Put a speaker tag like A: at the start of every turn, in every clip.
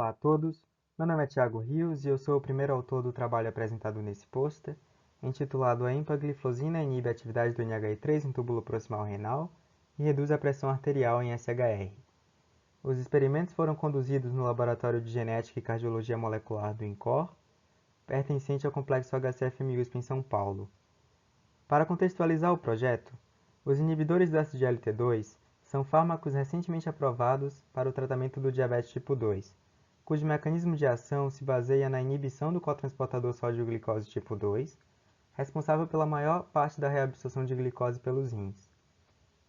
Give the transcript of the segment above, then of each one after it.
A: Olá a todos, meu nome é Thiago Rios e eu sou o primeiro autor do trabalho apresentado nesse pôster, intitulado A empagliflozina inibe a atividade do NHI3 no túbulo proximal renal e reduz a pressão arterial em SHR. Os experimentos foram conduzidos no Laboratório de Genética e Cardiologia Molecular do INCOR, pertencente ao Complexo HCFM USP em São Paulo. Para contextualizar o projeto, os inibidores do SGLT2 são fármacos recentemente aprovados para o tratamento do diabetes tipo 2, cujo mecanismo de ação se baseia na inibição do cotransportador sódio-glicose tipo 2, responsável pela maior parte da reabsorção de glicose pelos rins.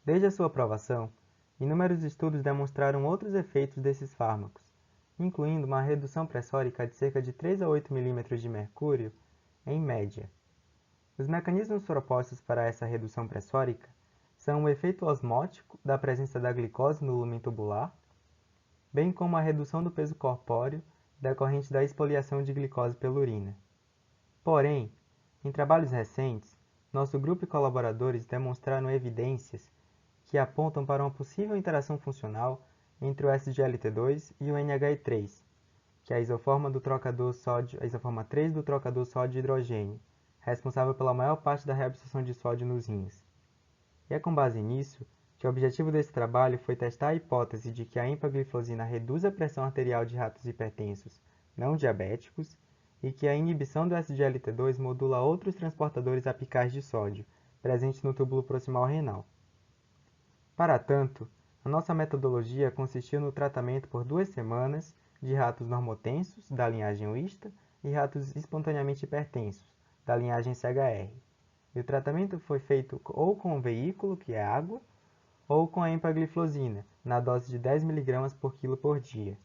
A: Desde a sua aprovação, inúmeros estudos demonstraram outros efeitos desses fármacos, incluindo uma redução pressórica de cerca de 3 a 8 mm de mercúrio, em média. Os mecanismos propostos para essa redução pressórica são o efeito osmótico da presença da glicose no lumen tubular, bem como a redução do peso corpóreo decorrente da exfoliação de glicose pela urina. Porém, em trabalhos recentes, nosso grupo e colaboradores demonstraram evidências que apontam para uma possível interação funcional entre o SGLT2 e o NHI3, que é a isoforma a isoforma 3 do trocador sódio-hidrogênio, responsável pela maior parte da reabsorção de sódio nos rins. E é com base nisso que o objetivo desse trabalho foi testar a hipótese de que a empagliflozina reduz a pressão arterial de ratos hipertensos não diabéticos e que a inibição do SGLT2 modula outros transportadores apicais de sódio, presentes no túbulo proximal renal. Para tanto, a nossa metodologia consistiu no tratamento por 2 semanas de ratos normotensos, da linhagem Wista, e ratos espontaneamente hipertensos, da linhagem CHR. E o tratamento foi feito ou com o veículo, que é água, ou com a empagliflozina, na dose de 10 mg por quilo por dia.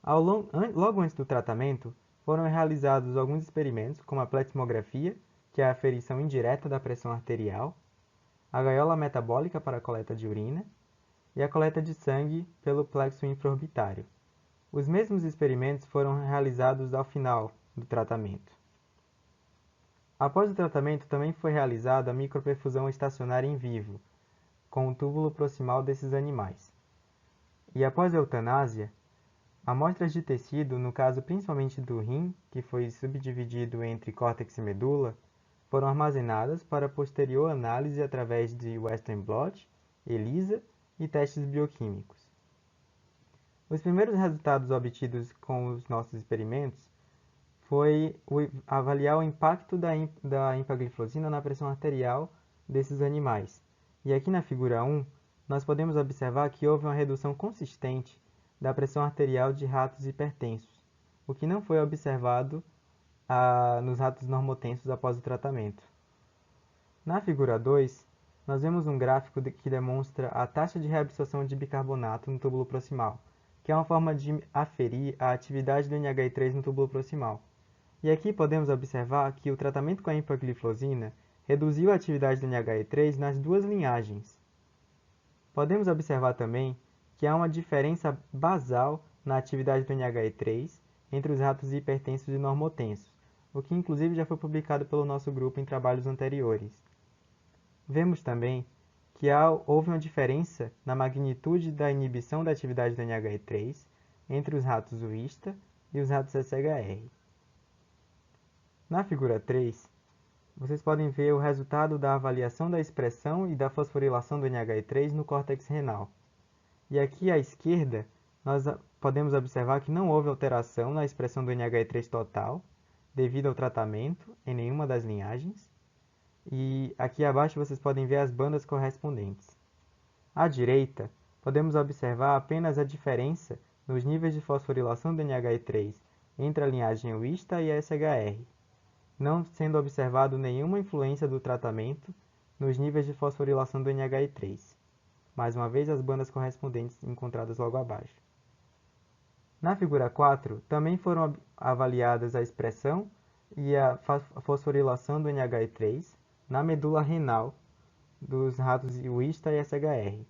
A: Logo antes do tratamento, foram realizados alguns experimentos, como a pletismografia, que é a aferição indireta da pressão arterial, a gaiola metabólica para a coleta de urina e a coleta de sangue pelo plexo infraorbitário. Os mesmos experimentos foram realizados ao final do tratamento. Após o tratamento, também foi realizada a microperfusão estacionária em vivo, com o túbulo proximal desses animais. E após a eutanásia, amostras de tecido, no caso principalmente do rim, que foi subdividido entre córtex e medula, foram armazenadas para posterior análise através de Western blot, ELISA e testes bioquímicos. Os primeiros resultados obtidos com os nossos experimentos foi avaliar o impacto da empagliflozina na pressão arterial desses animais. E aqui na figura 1, nós podemos observar que houve uma redução consistente da pressão arterial de ratos hipertensos, o que não foi observado nos ratos normotensos após o tratamento. Na figura 2, nós vemos um gráfico que demonstra a taxa de reabsorção de bicarbonato no túbulo proximal, que é uma forma de aferir a atividade do NHI3 no túbulo proximal. E aqui podemos observar que o tratamento com a empagliflozina reduziu a atividade do NHI3 nas duas linhagens. Podemos observar também que há uma diferença basal na atividade do NHI3 entre os ratos hipertensos e normotensos, o que inclusive já foi publicado pelo nosso grupo em trabalhos anteriores. Vemos também que houve uma diferença na magnitude da inibição da atividade do NHI3 entre os ratos Wista e os ratos SHR. Na figura 3, vocês podem ver o resultado da avaliação da expressão e da fosforilação do NHI3 no córtex renal. E aqui à esquerda, nós podemos observar que não houve alteração na expressão do NHI3 total, devido ao tratamento, em nenhuma das linhagens. E aqui abaixo vocês podem ver as bandas correspondentes. À direita, podemos observar apenas a diferença nos níveis de fosforilação do NHI3 entre a linhagem Wista e a SHR, não sendo observado nenhuma influência do tratamento nos níveis de fosforilação do NHI3. Mais uma vez, as bandas correspondentes encontradas logo abaixo. Na figura 4, também foram avaliadas a expressão e a fosforilação do NHI3 na medula renal dos ratos Wista e SHR.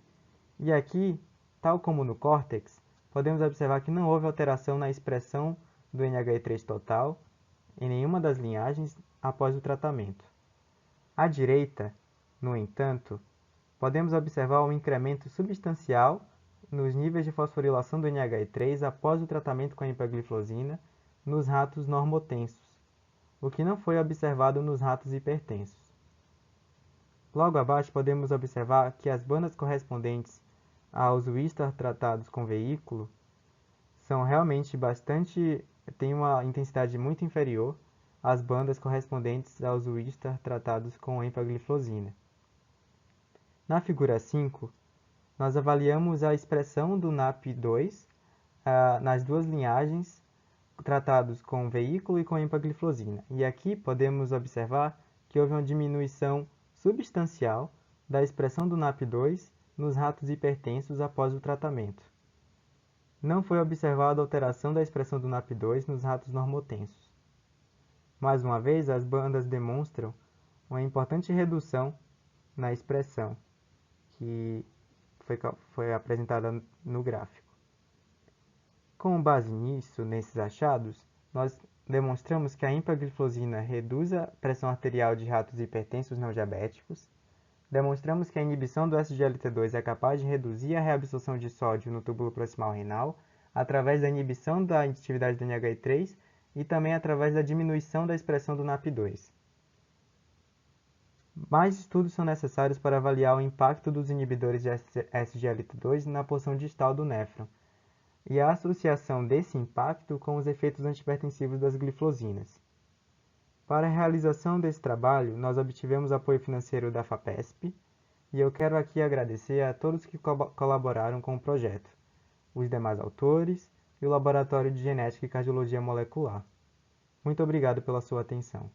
A: E aqui, tal como no córtex, podemos observar que não houve alteração na expressão do NHI3 total em nenhuma das linhagens após o tratamento. À direita, no entanto, podemos observar um incremento substancial nos níveis de fosforilação do NH3 após o tratamento com a empagliflozina nos ratos normotensos, o que não foi observado nos ratos hipertensos. Logo abaixo podemos observar que as bandas correspondentes aos Wistar tratados com veículo são realmente têm uma intensidade muito inferior às bandas correspondentes aos Wistar tratados com empagliflozina. Na figura 5, nós avaliamos a expressão do NAP2 nas duas linhagens tratados com veículo e com empagliflozina. E aqui podemos observar que houve uma diminuição substancial da expressão do NAP2 nos ratos hipertensos após o tratamento. Não foi observada alteração da expressão do NAP2 nos ratos normotensos. Mais uma vez, as bandas demonstram uma importante redução na expressão que foi apresentada no gráfico. Com base nesses achados, nós demonstramos que a empagliflozina reduz a pressão arterial de ratos hipertensos não diabéticos. Demonstramos que a inibição do SGLT2 é capaz de reduzir a reabsorção de sódio no túbulo proximal renal através da inibição da atividade do NH3 e também através da diminuição da expressão do NAP2. Mais estudos são necessários para avaliar o impacto dos inibidores de SGLT2 na porção distal do néfron e a associação desse impacto com os efeitos antihipertensivos das glifosinas. Para a realização desse trabalho, nós obtivemos apoio financeiro da FAPESP e eu quero aqui agradecer a todos que colaboraram com o projeto, os demais autores e o Laboratório de Genética e Cardiologia Molecular. Muito obrigado pela sua atenção.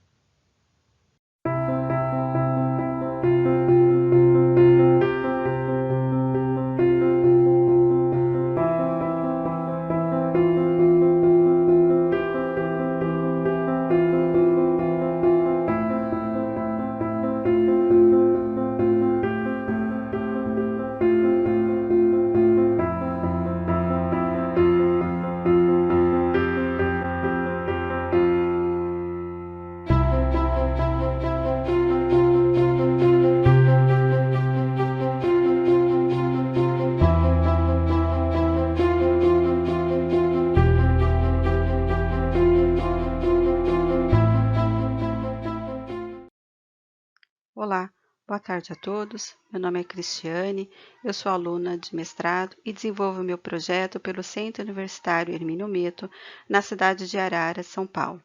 B: Olá, boa tarde a todos. Meu nome é Cristiane, eu sou aluna de mestrado e desenvolvo meu projeto pelo Centro Universitário Hermínio Metto, na cidade de Arara, São Paulo.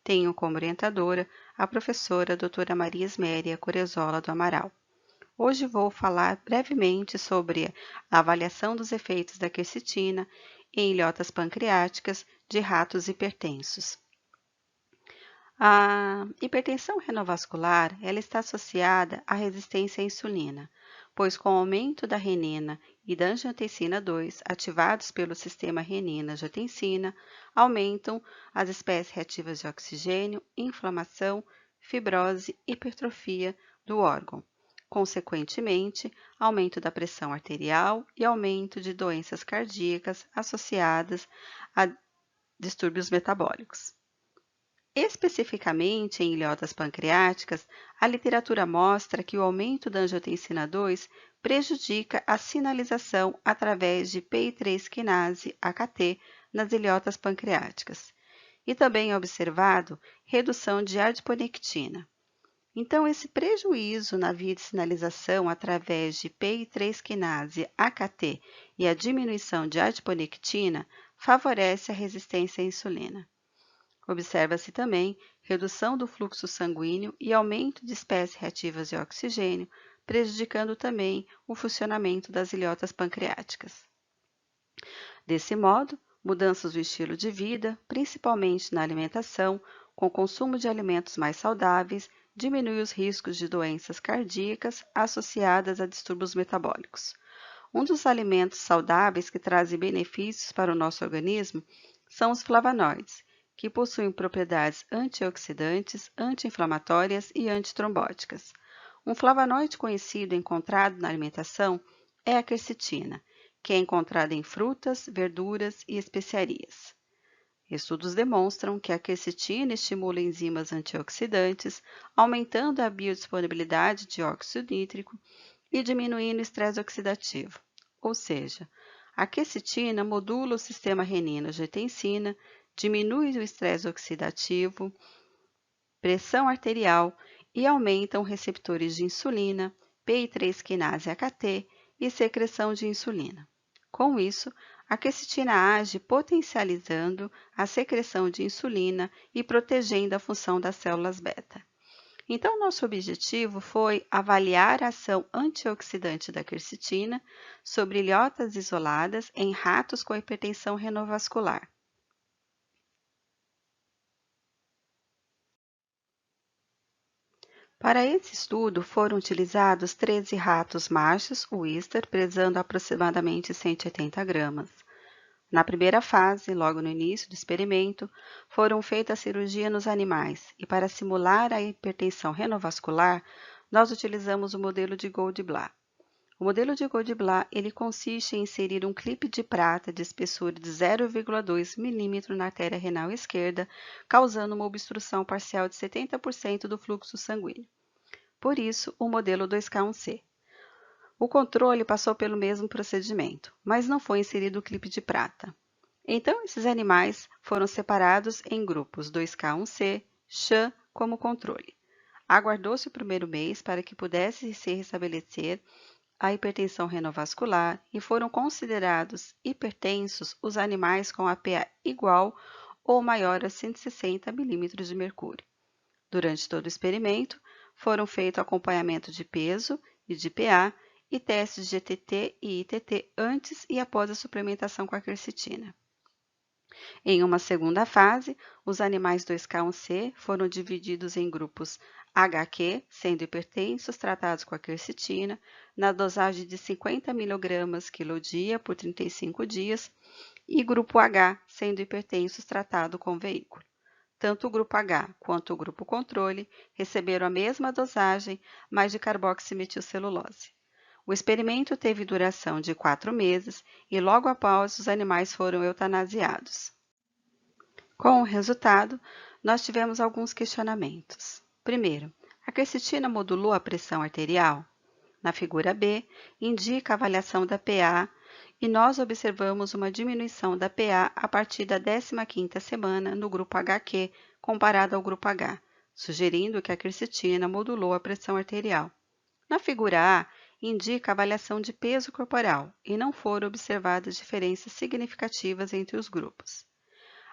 B: Tenho como orientadora a professora doutora Maria Esméria Corezola do Amaral. Hoje vou falar brevemente sobre a avaliação dos efeitos da quercetina em ilhotas pancreáticas de ratos hipertensos. A hipertensão renovascular ela está associada à resistência à insulina, pois com o aumento da renina e da angiotensina 2 ativados pelo sistema renina-angiotensina, aumentam as espécies reativas de oxigênio, inflamação, fibrose, hipertrofia do órgão. Consequentemente, aumento da pressão arterial e aumento de doenças cardíacas associadas a distúrbios metabólicos. Especificamente em ilhotas pancreáticas, a literatura mostra que o aumento da angiotensina 2 prejudica a sinalização através de PI3 quinase AKT nas ilhotas pancreáticas. E também é observado redução de adiponectina. Então, esse prejuízo na via de sinalização através de PI3 quinase AKT e a diminuição de adiponectina favorece a resistência à insulina. Observa-se também redução do fluxo sanguíneo e aumento de espécies reativas de oxigênio, prejudicando também o funcionamento das ilhotas pancreáticas. Desse modo, mudanças do estilo de vida, principalmente na alimentação, com consumo de alimentos mais saudáveis, diminui os riscos de doenças cardíacas associadas a distúrbios metabólicos. Um dos alimentos saudáveis que trazem benefícios para o nosso organismo são os flavonoides, que possuem propriedades antioxidantes, anti-inflamatórias e antitrombóticas. Um flavonoide conhecido encontrado na alimentação é a quercetina, que é encontrada em frutas, verduras e especiarias. Estudos demonstram que a quercetina estimula enzimas antioxidantes, aumentando a biodisponibilidade de óxido nítrico e diminuindo o estresse oxidativo, ou seja, A quercetina modula o sistema renina-angiotensina, diminui o estresse oxidativo, pressão arterial e aumentam receptores de insulina, PI3 quinase AKT e secreção de insulina. Com isso, a quercetina age potencializando a secreção de insulina e protegendo a função das células beta. Então, nosso objetivo foi avaliar a ação antioxidante da quercetina sobre ilhotas isoladas em ratos com hipertensão renovascular. Para esse estudo, foram utilizados 13 ratos machos Wistar, pesando aproximadamente 180 gramas. Na primeira fase, logo no início do experimento, foram feitas a cirurgia nos animais e, para simular a hipertensão renovascular, nós utilizamos o modelo de Goldblatt. O modelo de Goldblatt ele consiste em inserir um clipe de prata de espessura de 0,2 mm na artéria renal esquerda, causando uma obstrução parcial de 70% do fluxo sanguíneo. Por isso, o modelo 2K1C. O controle passou pelo mesmo procedimento, mas não foi inserido o clipe de prata. Então, esses animais foram separados em grupos 2K1C, Sham como controle. Aguardou-se o primeiro mês para que pudesse se restabelecer a hipertensão renovascular e foram considerados hipertensos os animais com APA igual ou maior a 160 mm de mercúrio. Durante todo o experimento, foram feitos acompanhamento de peso e de PA e testes de GTT e ITT antes e após a suplementação com a quercetina. Em uma segunda fase, os animais 2K1C foram divididos em grupos HQ, sendo hipertensos tratados com a quercetina, na dosagem de 50 mg quilo-dia por 35 dias, e grupo H, sendo hipertensos tratados com veículo. Tanto o grupo H quanto o grupo controle receberam a mesma dosagem, mas de carboximetilcelulose. O experimento teve duração de 4 meses e logo após os animais foram eutanasiados. Com o resultado, nós tivemos alguns questionamentos. Primeiro, a quercetina modulou a pressão arterial? Na figura B, indica a avaliação da PA e nós observamos uma diminuição da PA a partir da 15ª semana no grupo HQ comparado ao grupo H, sugerindo que a quercetina modulou a pressão arterial. Na figura A, indica a avaliação de peso corporal e não foram observadas diferenças significativas entre os grupos.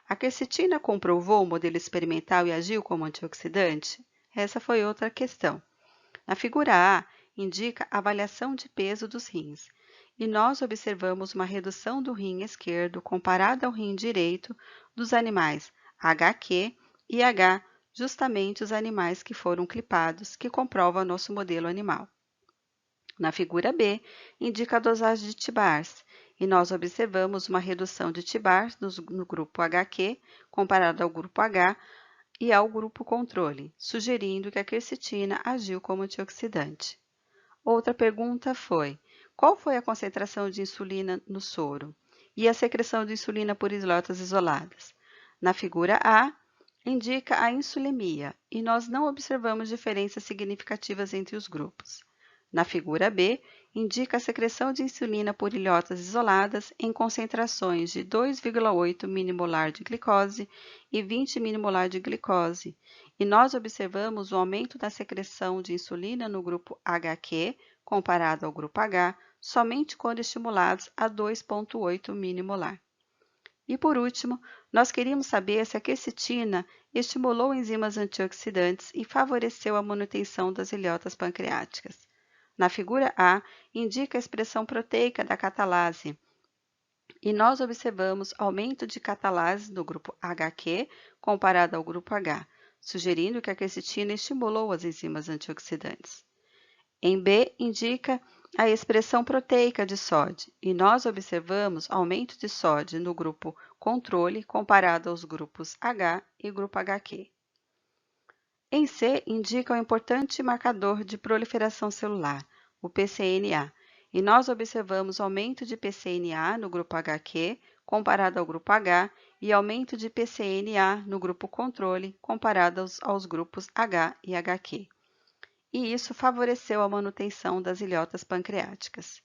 B: A quercetina comprovou o modelo experimental e agiu como antioxidante? Essa foi outra questão. Na figura A, indica a avaliação de peso dos rins e nós observamos uma redução do rim esquerdo comparado ao rim direito dos animais HQ e H, justamente os animais que foram clipados, que comprovam nosso modelo animal. Na figura B, indica a dosagem de TIBARS, e nós observamos uma redução de TIBARS no grupo HQ, comparado ao grupo H e ao grupo controle, sugerindo que a quercetina agiu como antioxidante. Outra pergunta foi: qual foi a concentração de insulina no soro e a secreção de insulina por islotas isoladas? Na figura A, indica a insulemia, e nós não observamos diferenças significativas entre os grupos. Na figura B, indica a secreção de insulina por ilhotas isoladas em concentrações de 2,8 milimolar de glicose e 20 milimolar de glicose, e nós observamos o aumento da secreção de insulina no grupo HQ, comparado ao grupo H, somente quando estimulados a 2,8 milimolar. E por último, nós queríamos saber se a quercetina estimulou enzimas antioxidantes e favoreceu a manutenção das ilhotas pancreáticas. Na figura A, indica a expressão proteica da catalase, e nós observamos aumento de catalase no grupo HQ comparado ao grupo H, sugerindo que a quercetina estimulou as enzimas antioxidantes. Em B, indica a expressão proteica de SOD, e nós observamos aumento de SOD no grupo controle comparado aos grupos H e grupo HQ. Em C, indica o importante marcador de proliferação celular, o pCNA, e nós observamos aumento de pCNA no grupo HQ comparado ao grupo H e aumento de pCNA no grupo controle comparado aos grupos H e HQ. E isso favoreceu a manutenção das ilhotas pancreáticas.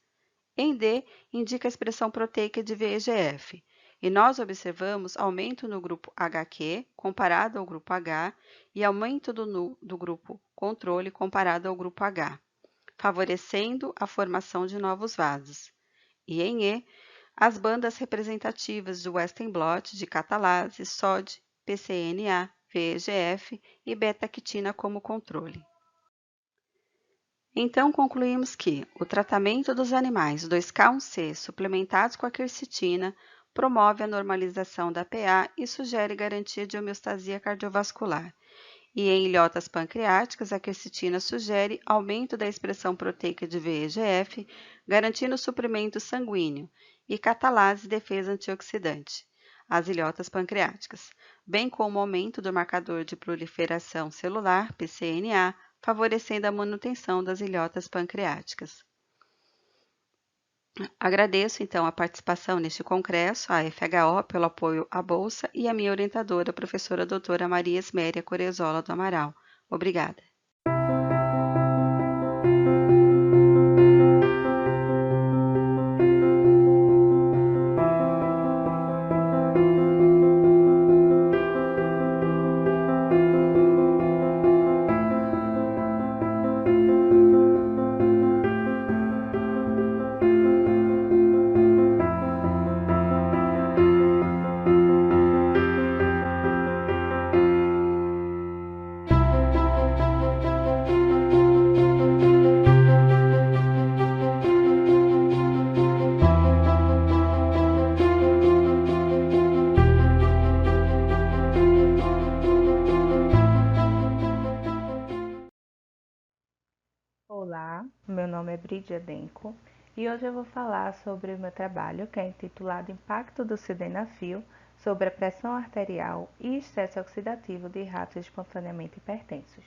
B: Em D, indica a expressão proteica de VEGF. E nós observamos aumento no grupo HQ comparado ao grupo H e aumento do grupo controle comparado ao grupo H, favorecendo a formação de novos vasos. E em E, as bandas representativas de Western blot, de catalase, SOD, PCNA, VEGF e beta-quitina como controle. Então, concluímos que o tratamento dos animais 2K1C suplementados com a quercetina promove a normalização da PA e sugere garantia de homeostasia cardiovascular. E em ilhotas pancreáticas, a quercetina sugere aumento da expressão proteica de VEGF, garantindo o suprimento sanguíneo, e catalase defesa antioxidante, as ilhotas pancreáticas, bem como aumento do marcador de proliferação celular, PCNA, favorecendo a manutenção das ilhotas pancreáticas. Agradeço, então, a participação neste congresso, à FHO, pelo apoio à Bolsa e à minha orientadora, a professora doutora Maria Esméria Corezola do Amaral. Obrigada.
C: Olá, meu nome é Bridia Denko e hoje eu vou falar sobre o meu trabalho que é intitulado Impacto do Sildenafil sobre a pressão arterial e estresse oxidativo de ratos espontaneamente hipertensos.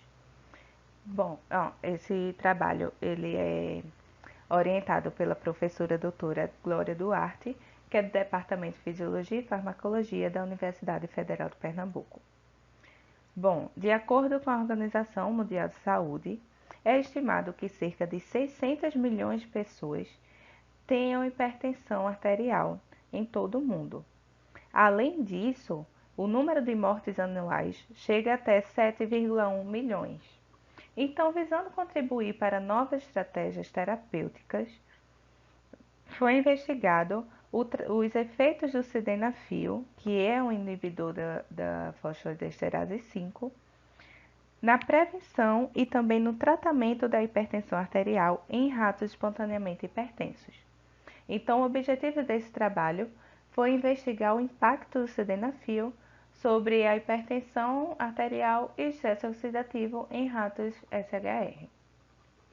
C: Bom, esse trabalho ele é orientado pela professora doutora Glória Duarte, que é do Departamento de Fisiologia e Farmacologia da Universidade Federal de Pernambuco. Bom, de acordo com a Organização Mundial de Saúde, é estimado que cerca de 600 milhões de pessoas tenham hipertensão arterial em todo o mundo. Além disso, o número de mortes anuais chega até 7,1 milhões. Então, visando contribuir para novas estratégias terapêuticas, foi investigado os efeitos do sildenafil, que é um inibidor da fosfodiesterase 5, na prevenção e também no tratamento da hipertensão arterial em ratos espontaneamente hipertensos. Então, o objetivo desse trabalho foi investigar o impacto do sildenafil sobre a hipertensão arterial e estresse oxidativo em ratos SHR.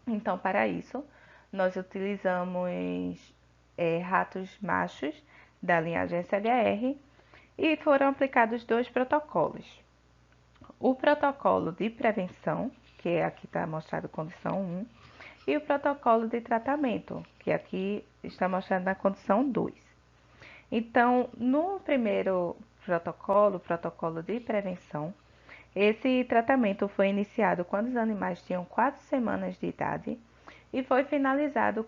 C: Então, para isso, nós utilizamos ratos machos da linhagem SHR e foram aplicados 2 protocolos. O protocolo de prevenção, que aqui está mostrado condição 1, e o protocolo de tratamento, que aqui está mostrado na condição 2. Então, no primeiro protocolo, o protocolo de prevenção, esse tratamento foi iniciado quando os animais tinham 4 semanas de idade e foi terminado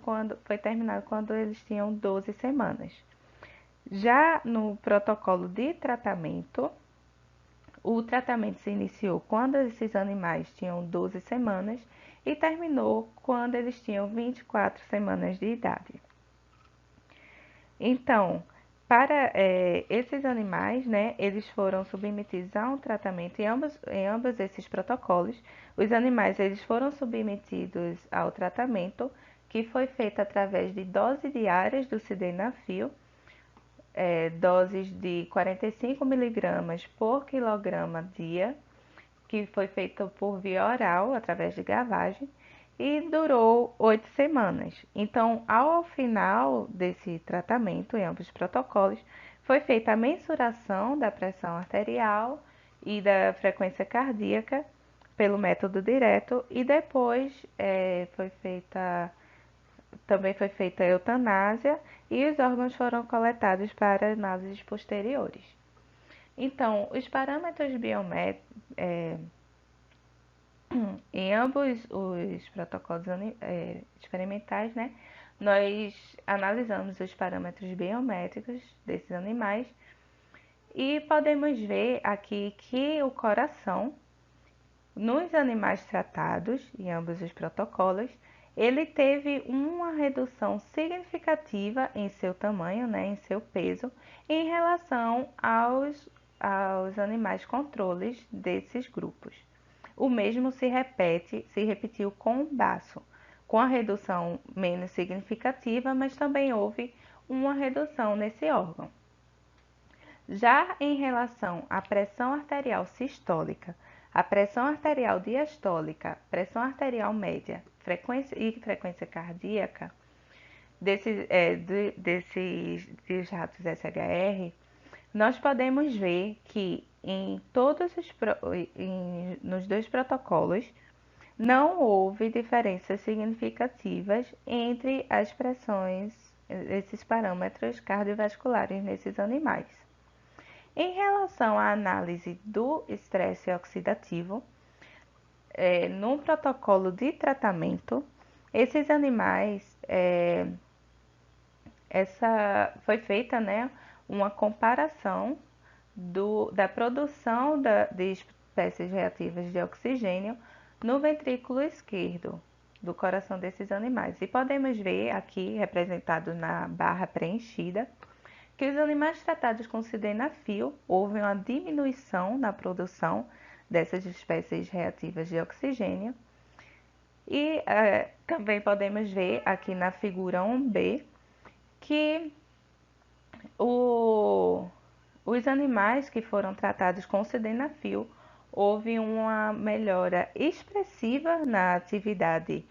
C: quando eles tinham 12 semanas. Já no protocolo de tratamento, o tratamento se iniciou quando esses animais tinham 12 semanas e terminou quando eles tinham 24 semanas de idade. Então, para esses animais, né, eles foram submetidos a um tratamento em ambos esses protocolos. Os animais eles foram submetidos ao tratamento que foi feito através de doses diárias do sildenafil, doses de 45 miligramas por quilograma dia, que foi feito por via oral, através de gavagem, e durou 8 semanas. Então, ao final desse tratamento, em ambos os protocolos, foi feita a mensuração da pressão arterial e da frequência cardíaca pelo método direto e depois também foi feita a eutanásia e os órgãos foram coletados para análises posteriores. Então, os parâmetros biométricos em ambos os protocolos experimentais, né, nós analisamos os parâmetros biométricos desses animais e podemos ver aqui que o coração, nos animais tratados, em ambos os protocolos, ele teve uma redução significativa em seu tamanho, em seu peso, em relação aos animais controles desses grupos. O mesmo se repetiu com o baço, com a redução menos significativa, mas também houve uma redução nesse órgão. Já em relação à pressão arterial sistólica, a pressão arterial diastólica, pressão arterial média e frequência cardíaca desses ratos SHR, nós podemos ver que nos dois protocolos não houve diferenças significativas entre as pressões, esses parâmetros cardiovasculares nesses animais. Em relação à análise do estresse oxidativo, no protocolo de tratamento, esses animais, foi feita uma comparação da produção de espécies reativas de oxigênio no ventrículo esquerdo do coração desses animais. E podemos ver aqui, representado na barra preenchida, que os animais tratados com sildenafil houve uma diminuição na produção dessas espécies reativas de oxigênio. E também podemos ver aqui na figura 1b que os animais que foram tratados com sildenafil houve uma melhora expressiva na atividade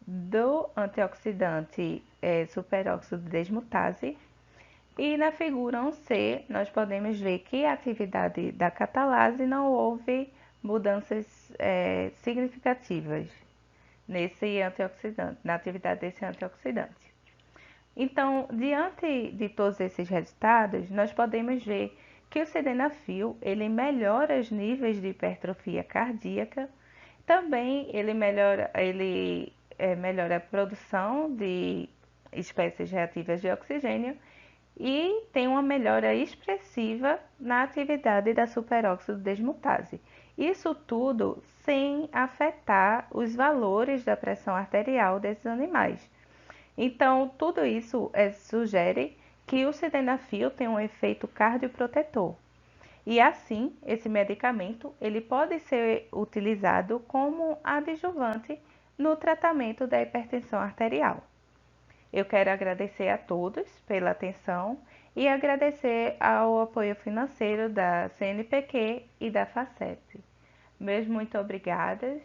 C: do antioxidante superóxido desmutase. E na figura 1c, nós podemos ver que a atividade da catalase não houve mudanças significativas nesse antioxidante, na atividade desse antioxidante. Então, diante de todos esses resultados, nós podemos ver que o sildenafil, ele melhora os níveis de hipertrofia cardíaca, também ele melhora a produção de espécies reativas de oxigênio e tem uma melhora expressiva na atividade da superóxido desmutase. Isso tudo sem afetar os valores da pressão arterial desses animais. Então, tudo isso sugere que o sildenafil tem um efeito cardioprotetor. E assim, esse medicamento ele pode ser utilizado como adjuvante no tratamento da hipertensão arterial. Eu quero agradecer a todos pela atenção e agradecer ao apoio financeiro da CNPq e da FACEP. Muito obrigada.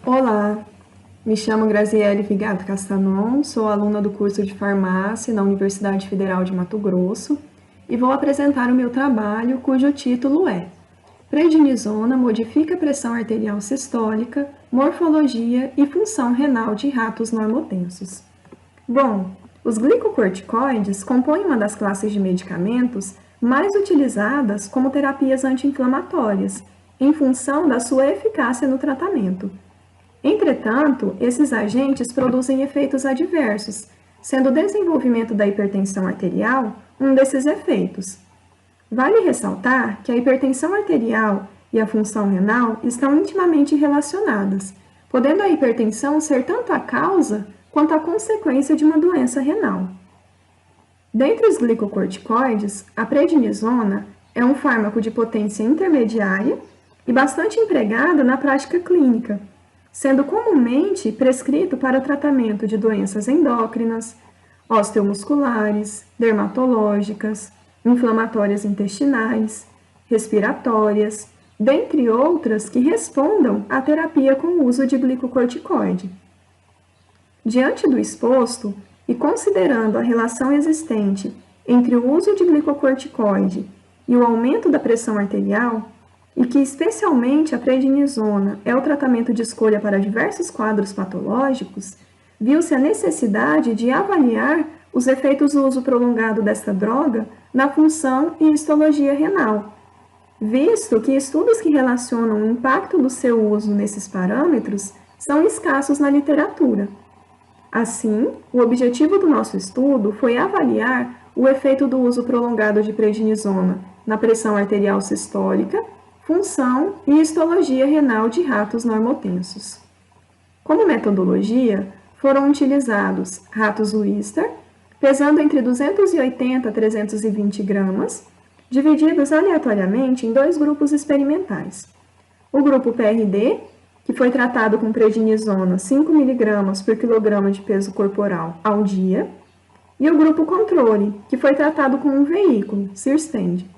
D: Olá, me chamo Graziele Vigato Castanon, sou aluna do curso de farmácia na Universidade Federal de Mato Grosso e vou apresentar o meu trabalho cujo título é Prednisona modifica a pressão arterial sistólica, morfologia e função renal de ratos normotensos. Bom, os glicocorticoides compõem uma das classes de medicamentos mais utilizadas como terapias anti-inflamatórias, em função da sua eficácia no tratamento. Entretanto, esses agentes produzem efeitos adversos, sendo o desenvolvimento da hipertensão arterial um desses efeitos. Vale ressaltar que a hipertensão arterial e a função renal estão intimamente relacionadas, podendo a hipertensão ser tanto a causa quanto a consequência de uma doença renal. Dentre os glicocorticoides, a prednisona é um fármaco de potência intermediária e bastante empregado na prática clínica, sendo comumente prescrito para tratamento de doenças endócrinas, osteomusculares, dermatológicas, inflamatórias intestinais, respiratórias, dentre outras que respondam à terapia com o uso de glicocorticoide. Diante do exposto, e considerando a relação existente entre o uso de glicocorticoide e o aumento da pressão arterial, e que especialmente a prednisona é o tratamento de escolha para diversos quadros patológicos, viu-se a necessidade de avaliar os efeitos do uso prolongado desta droga na função e histologia renal, visto que estudos que relacionam o impacto do seu uso nesses parâmetros são escassos na literatura. Assim, o objetivo do nosso estudo foi avaliar o efeito do uso prolongado de prednisona na pressão arterial sistólica, função e histologia renal de ratos normotensos. Como metodologia, foram utilizados ratos Lister, pesando entre 280 a 320 gramas, divididos aleatoriamente em 2 grupos experimentais. O grupo PRD, que foi tratado com prednisona 5 mg por quilograma de peso corporal ao dia, e o grupo controle, que foi tratado com um veículo, Sirstend.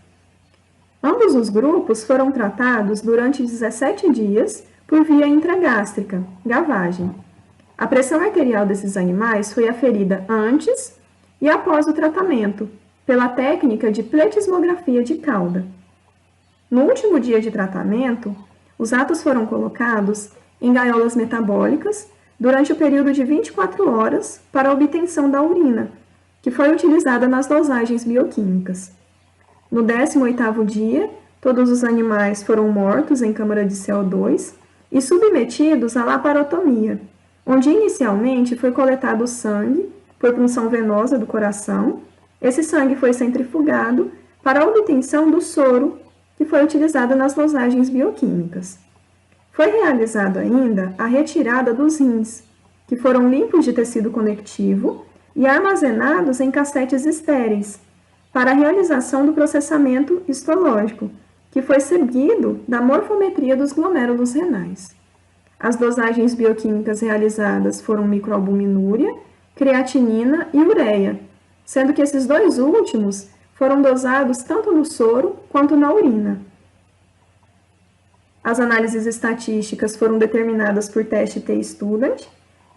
D: Ambos os grupos foram tratados durante 17 dias por via intragástrica, gavagem. A pressão arterial desses animais foi aferida antes e após o tratamento, pela técnica de pletismografia de cauda. No último dia de tratamento, os ratos foram colocados em gaiolas metabólicas durante o período de 24 horas para a obtenção da urina, que foi utilizada nas dosagens bioquímicas. No 18º dia, todos os animais foram mortos em câmara de CO2 e submetidos à laparotomia, onde inicialmente foi coletado sangue por punção venosa do coração. Esse sangue foi centrifugado para a obtenção do soro, que foi utilizado nas dosagens bioquímicas. Foi realizada ainda a retirada dos rins, que foram limpos de tecido conectivo e armazenados em cassetes estéreis, para a realização do processamento histológico, que foi seguido da morfometria dos glomérulos renais. As dosagens bioquímicas realizadas foram microalbuminúria, creatinina e ureia, sendo que esses 2 últimos foram dosados tanto no soro quanto na urina. As análises estatísticas foram determinadas por teste T-Student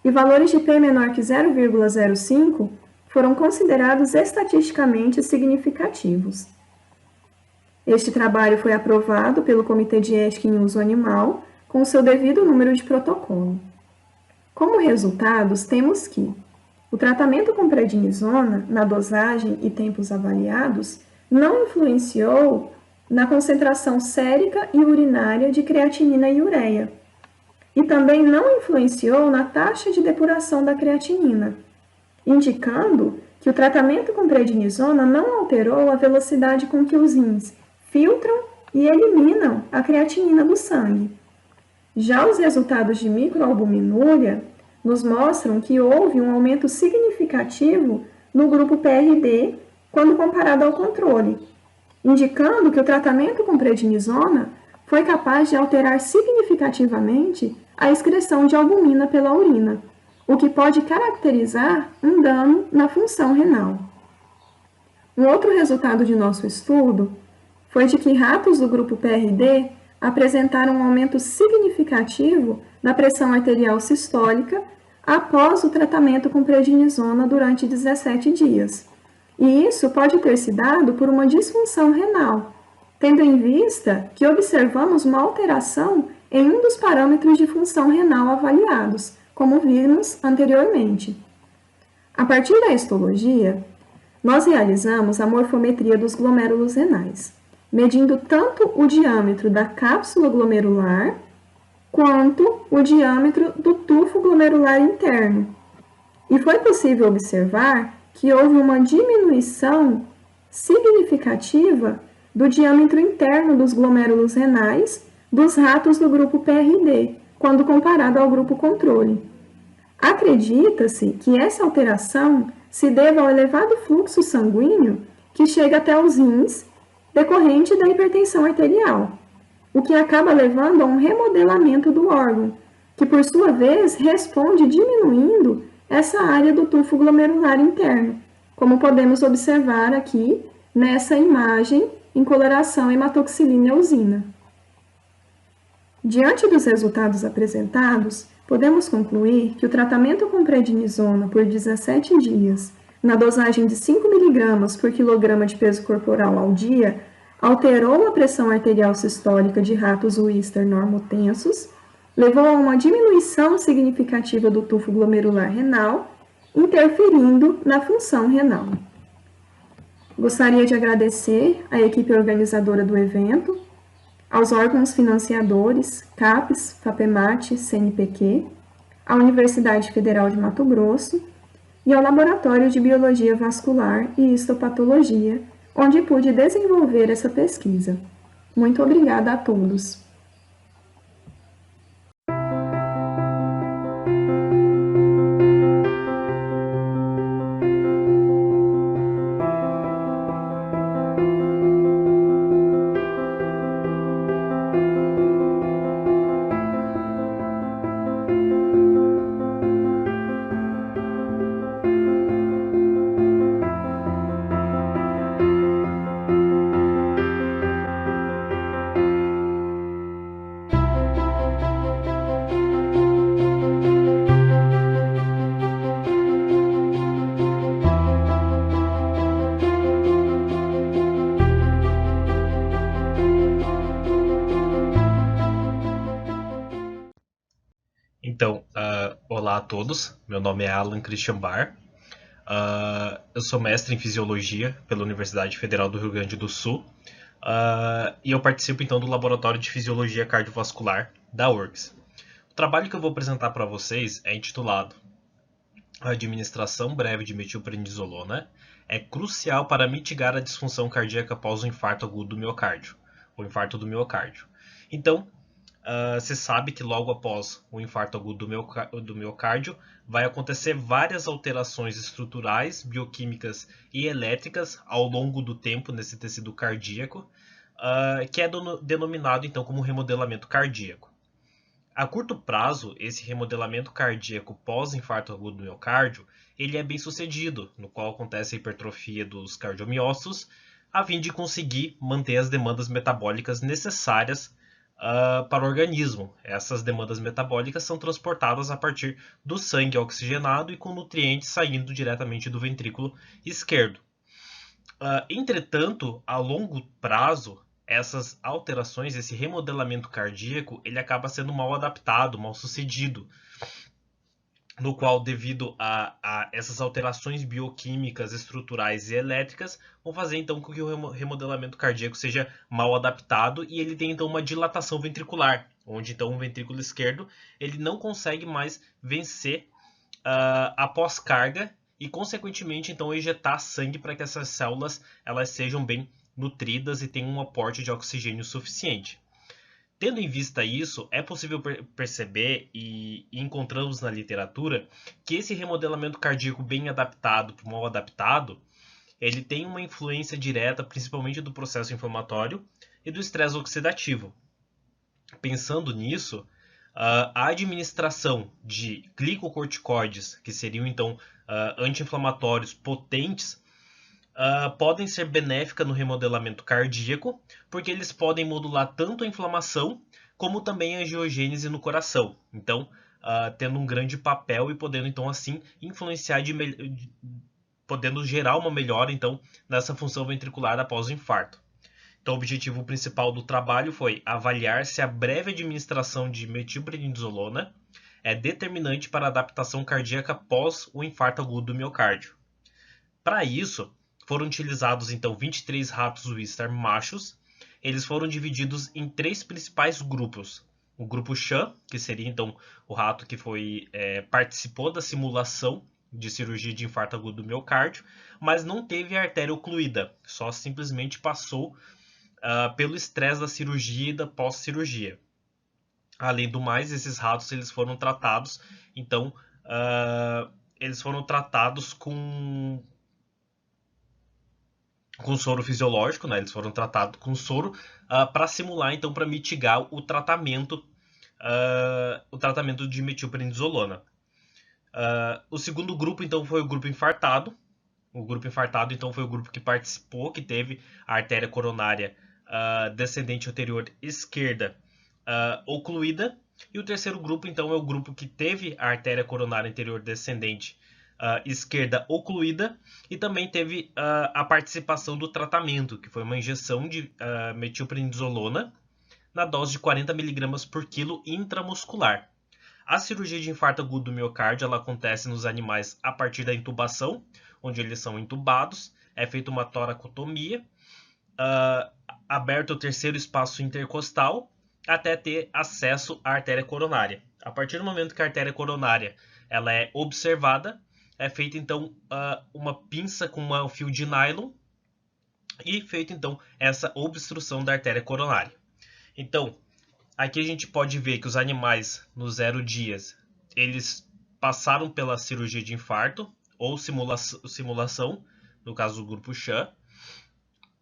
D: e valores de P menor que 0,05 foram considerados estatisticamente significativos. Este trabalho foi aprovado pelo Comitê de Ética em Uso Animal com seu devido número de protocolo. Como resultados, temos que o tratamento com prednisona, na dosagem e tempos avaliados, não influenciou na concentração sérica e urinária de creatinina e ureia, e também não influenciou na taxa de depuração da creatinina, indicando que o tratamento com prednisona não alterou a velocidade com que os rins filtram e eliminam a creatinina do sangue. Já os resultados de microalbuminúria nos mostram que houve um aumento significativo no grupo PRD quando comparado ao controle, indicando que o tratamento com prednisona foi capaz de alterar significativamente a excreção de albumina pela urina, o que pode caracterizar um dano na função renal. Um outro resultado de nosso estudo foi de que ratos do grupo PRD apresentaram um aumento significativo da pressão arterial sistólica após o tratamento com prednisona durante 17 dias. E isso pode ter se dado por uma disfunção renal, tendo em vista que observamos uma alteração em um dos parâmetros de função renal avaliados, como vimos anteriormente. A partir da histologia, nós realizamos a morfometria dos glomérulos renais, medindo tanto o diâmetro da cápsula glomerular quanto o diâmetro do tufo glomerular interno. E foi possível observar que houve uma diminuição significativa do diâmetro interno dos glomérulos renais dos ratos do grupo PRD, quando comparado ao grupo controle. Acredita-se que essa alteração se deva ao elevado fluxo sanguíneo que chega até os rins decorrente da hipertensão arterial. o que acaba levando a um remodelamento do órgão, que por sua vez responde diminuindo essa área do tufo glomerular interno, como podemos observar aqui nessa imagem em coloração hematoxilina e eosina. Diante dos resultados apresentados, podemos concluir que o tratamento com prednisona por 17 dias, na dosagem de 5 mg por quilograma de peso corporal ao dia, alterou a pressão arterial sistólica de ratos Wistar normotensos, levou a uma diminuição significativa do tufo glomerular renal, interferindo na função renal. Gostaria de agradecer à equipe organizadora do evento, aos órgãos financiadores, CAPES, FAPEMAT, CNPq, à Universidade Federal de Mato Grosso e ao Laboratório de Biologia Vascular e Histopatologia, onde pude desenvolver essa pesquisa. Muito obrigada a todos.
E: Então, olá a todos, meu nome é Alan Christian Bar, eu sou mestre em Fisiologia pela Universidade Federal do Rio Grande do Sul e eu participo então do Laboratório de Fisiologia Cardiovascular da URGS. O trabalho que eu vou apresentar para vocês é intitulado A administração breve de metilprednisolona é crucial para mitigar a disfunção cardíaca após o infarto agudo do miocárdio, o infarto do miocárdio. Então, você sabe que logo após o infarto agudo do miocárdio vai acontecer várias alterações estruturais, bioquímicas e elétricas ao longo do tempo nesse tecido cardíaco, que é denominado então como remodelamento cardíaco. A curto prazo, esse remodelamento cardíaco pós-infarto agudo do miocárdio, ele é bem sucedido, no qual acontece a hipertrofia dos cardiomiócitos, a fim de conseguir manter as demandas metabólicas necessárias para o organismo. Essas demandas metabólicas são transportadas a partir do sangue oxigenado e com nutrientes saindo diretamente do ventrículo esquerdo. Entretanto, a longo prazo, essas alterações, esse remodelamento cardíaco, ele acaba sendo mal adaptado, mal sucedido, no qual, devido a essas alterações bioquímicas, estruturais e elétricas, vão fazer então com que o remodelamento cardíaco seja mal adaptado e ele tem então uma dilatação ventricular, onde então o ventrículo esquerdo ele não consegue mais vencer a pós-carga e, consequentemente, então ejetar sangue para que essas células elas sejam bem nutridas e tenham um aporte de oxigênio suficiente. Tendo em vista isso, é possível perceber e encontramos na literatura que esse remodelamento cardíaco bem adaptado para o mal adaptado, ele tem uma influência direta principalmente do processo inflamatório e do estresse oxidativo. Pensando nisso, a administração de glicocorticoides, que seriam então anti-inflamatórios potentes, podem ser benéficas no remodelamento cardíaco, porque eles podem modular tanto a inflamação como também a angiogênese no coração. Então, tendo um grande papel e podendo então assim influenciar podendo gerar uma melhora então nessa função ventricular após o infarto. Então, o objetivo principal do trabalho foi avaliar se a breve administração de metilprednisolona é determinante para a adaptação cardíaca após o infarto agudo do miocárdio. Para isso, foram utilizados então 23 ratos Wistar machos. Eles foram divididos em 3 principais grupos. O grupo Sham, que seria então o rato que participou da simulação de cirurgia de infarto agudo do miocárdio, mas não teve a artéria ocluída, só simplesmente passou pelo estresse da cirurgia e da pós-cirurgia. Além do mais, esses ratos eles foram tratados, então eles foram tratados com com soro fisiológico, né? Eles foram tratados com soro para simular, então, para mitigar o tratamento de metilprednisolona. O segundo grupo, então, foi o grupo infartado. O grupo infartado, então, foi o grupo que participou, que teve a artéria coronária descendente anterior esquerda ocluída. E o terceiro grupo, então, é o grupo que teve a artéria coronária anterior descendente esquerda ocluída e também teve a participação do tratamento, que foi uma injeção de metilprednisolona na dose de 40 mg por quilo intramuscular. A cirurgia de infarto agudo do miocárdio ela acontece nos animais a partir da intubação, onde eles são intubados, é feita uma toracotomia, aberto o terceiro espaço intercostal, até ter acesso à artéria coronária. A partir do momento que a artéria coronária ela é observada, é feita então uma pinça com um fio de nylon e feita então essa obstrução da artéria coronária. Então, aqui a gente pode ver que os animais nos 0 dias, eles passaram pela cirurgia de infarto ou simulação, no caso do grupo Chan.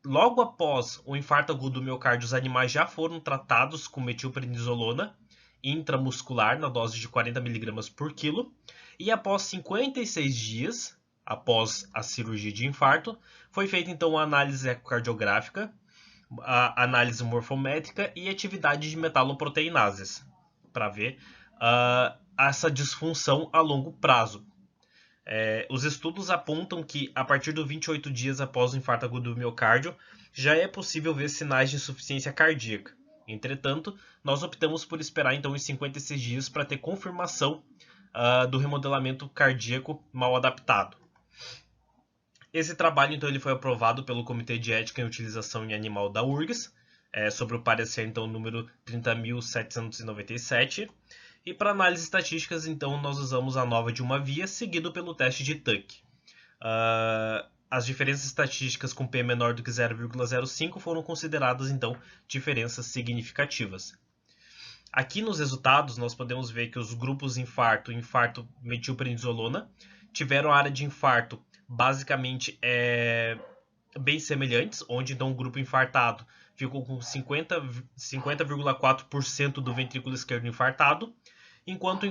E: Logo após o infarto agudo do miocárdio, os animais já foram tratados com metilprednisolona intramuscular na dose de 40 mg por quilo. E após 56 dias, após a cirurgia de infarto, foi feita então a análise ecocardiográfica, a análise morfométrica e atividade de metaloproteinases, para ver essa disfunção a longo prazo. Os estudos apontam que a partir de 28 dias após o infarto agudo do miocárdio, já é possível ver sinais de insuficiência cardíaca. Entretanto, nós optamos por esperar então os 56 dias para ter confirmação do remodelamento cardíaco mal adaptado. Esse trabalho então ele foi aprovado pelo Comitê de Ética em Utilização em Animal da URGS, sobre o parecer então número 30.797. E para análises estatísticas, então, nós usamos a nova de uma via, seguido pelo teste de Tuck. As diferenças estatísticas com P menor do que 0,05 foram consideradas, então, diferenças significativas. Aqui nos resultados, nós podemos ver que os grupos infarto e infarto metilprednisolona tiveram a área de infarto basicamente bem semelhantes, onde então o grupo infartado ficou com 50,4% do ventrículo esquerdo infartado, enquanto o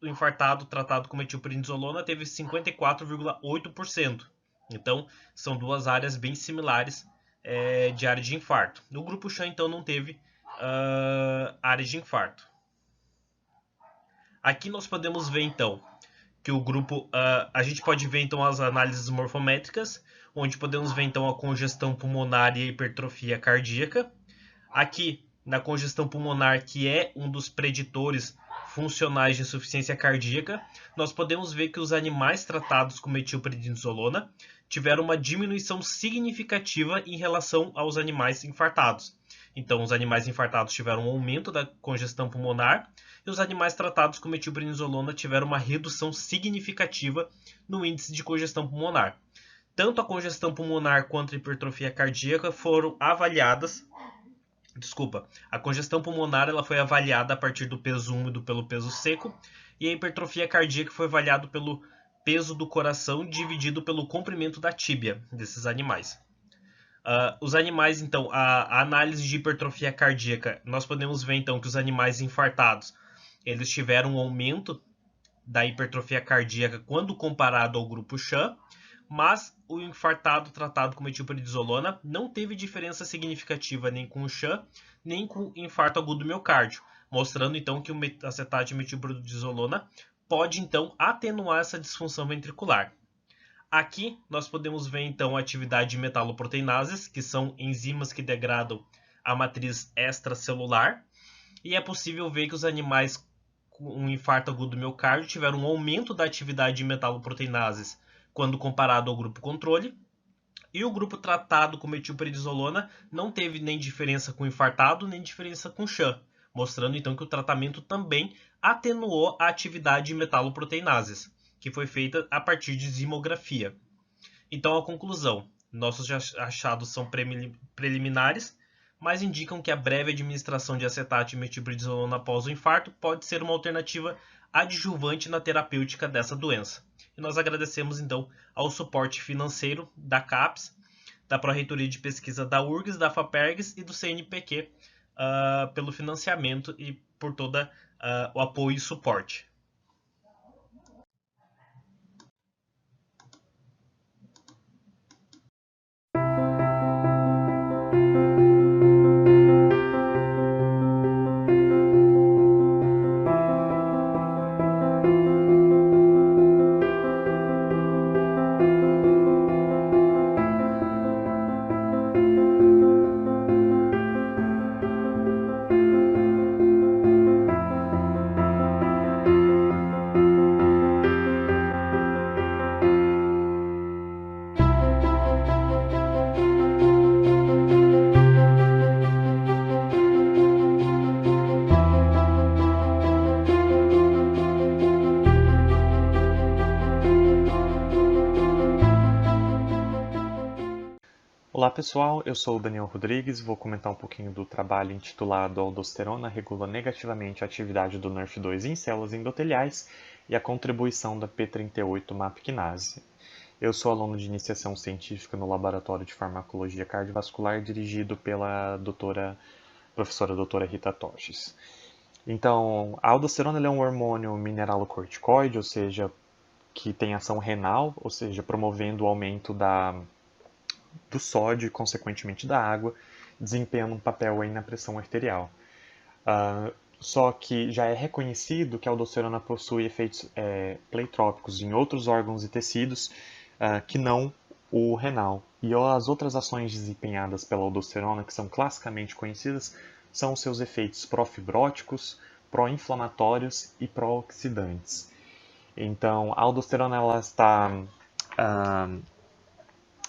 E: infartado tratado com metilprednisolona teve 54,8%. Então, são duas áreas bem similares de área de infarto. No grupo Chan, então, não teve área de infarto. Aqui nós podemos ver, então, que o grupo... a gente pode ver, então, as análises morfométricas, onde podemos ver, então, a congestão pulmonar e a hipertrofia cardíaca. Aqui, na congestão pulmonar, que é um dos preditores funcionais de insuficiência cardíaca, nós podemos ver que os animais tratados com metilprednisolona tiveram uma diminuição significativa em relação aos animais infartados. Então, os animais infartados tiveram um aumento da congestão pulmonar e os animais tratados com metilprednisolona tiveram uma redução significativa no índice de congestão pulmonar. Tanto a congestão pulmonar quanto a hipertrofia cardíaca foram avaliadas. A congestão pulmonar ela foi avaliada a partir do peso úmido pelo peso seco e a hipertrofia cardíaca foi avaliada pelo peso do coração dividido pelo comprimento da tíbia desses animais. Os animais, então, a análise de hipertrofia cardíaca, nós podemos ver então que os animais infartados eles tiveram um aumento da hipertrofia cardíaca quando comparado ao grupo Chan, mas o infartado tratado com metilprednisolona não teve diferença significativa nem com o Chan, nem com o infarto agudo do miocárdio, mostrando então que o acetato de metilprednisolona pode então atenuar essa disfunção ventricular. Aqui nós podemos ver então a atividade de metaloproteinases, que são enzimas que degradam a matriz extracelular, e é possível ver que os animais com um infarto agudo do miocárdio tiveram um aumento da atividade de metaloproteinases quando comparado ao grupo controle, e o grupo tratado com metilprednisolona não teve nem diferença com o infartado, nem diferença com o Chan, mostrando então que o tratamento também atenuou a atividade de metaloproteinases, que foi feita a partir de zimografia. Então, a conclusão: nossos achados são preliminares, mas indicam que a breve administração de acetato de metilprednisolona após o infarto pode ser uma alternativa adjuvante na terapêutica dessa doença. E nós agradecemos, então, ao suporte financeiro da CAPES da Pró-Reitoria de Pesquisa da URGS, da FAPERGS e do CNPq pelo financiamento e por todo o apoio e suporte.
F: Olá pessoal, eu sou o Daniel Rodrigues e vou comentar um pouquinho do trabalho intitulado Aldosterona regula negativamente a atividade do NRF2 em células endoteliais e a contribuição da P38 MAP quinase. Eu sou aluno de iniciação científica no Laboratório de Farmacologia Cardiovascular dirigido pela professora doutora Rita Toches. Então, a aldosterona é um hormônio mineralocorticoide, ou seja, que tem ação renal, ou seja, promovendo o aumento do sódio e, consequentemente, da água, desempenhando um papel aí na pressão arterial. Só que já é reconhecido que a aldosterona possui efeitos pleitrópicos em outros órgãos e tecidos que não o renal. E as outras ações desempenhadas pela aldosterona, que são classicamente conhecidas, são os seus efeitos pró-fibróticos, pró-inflamatórios e pró-oxidantes. Então, a aldosterona ela está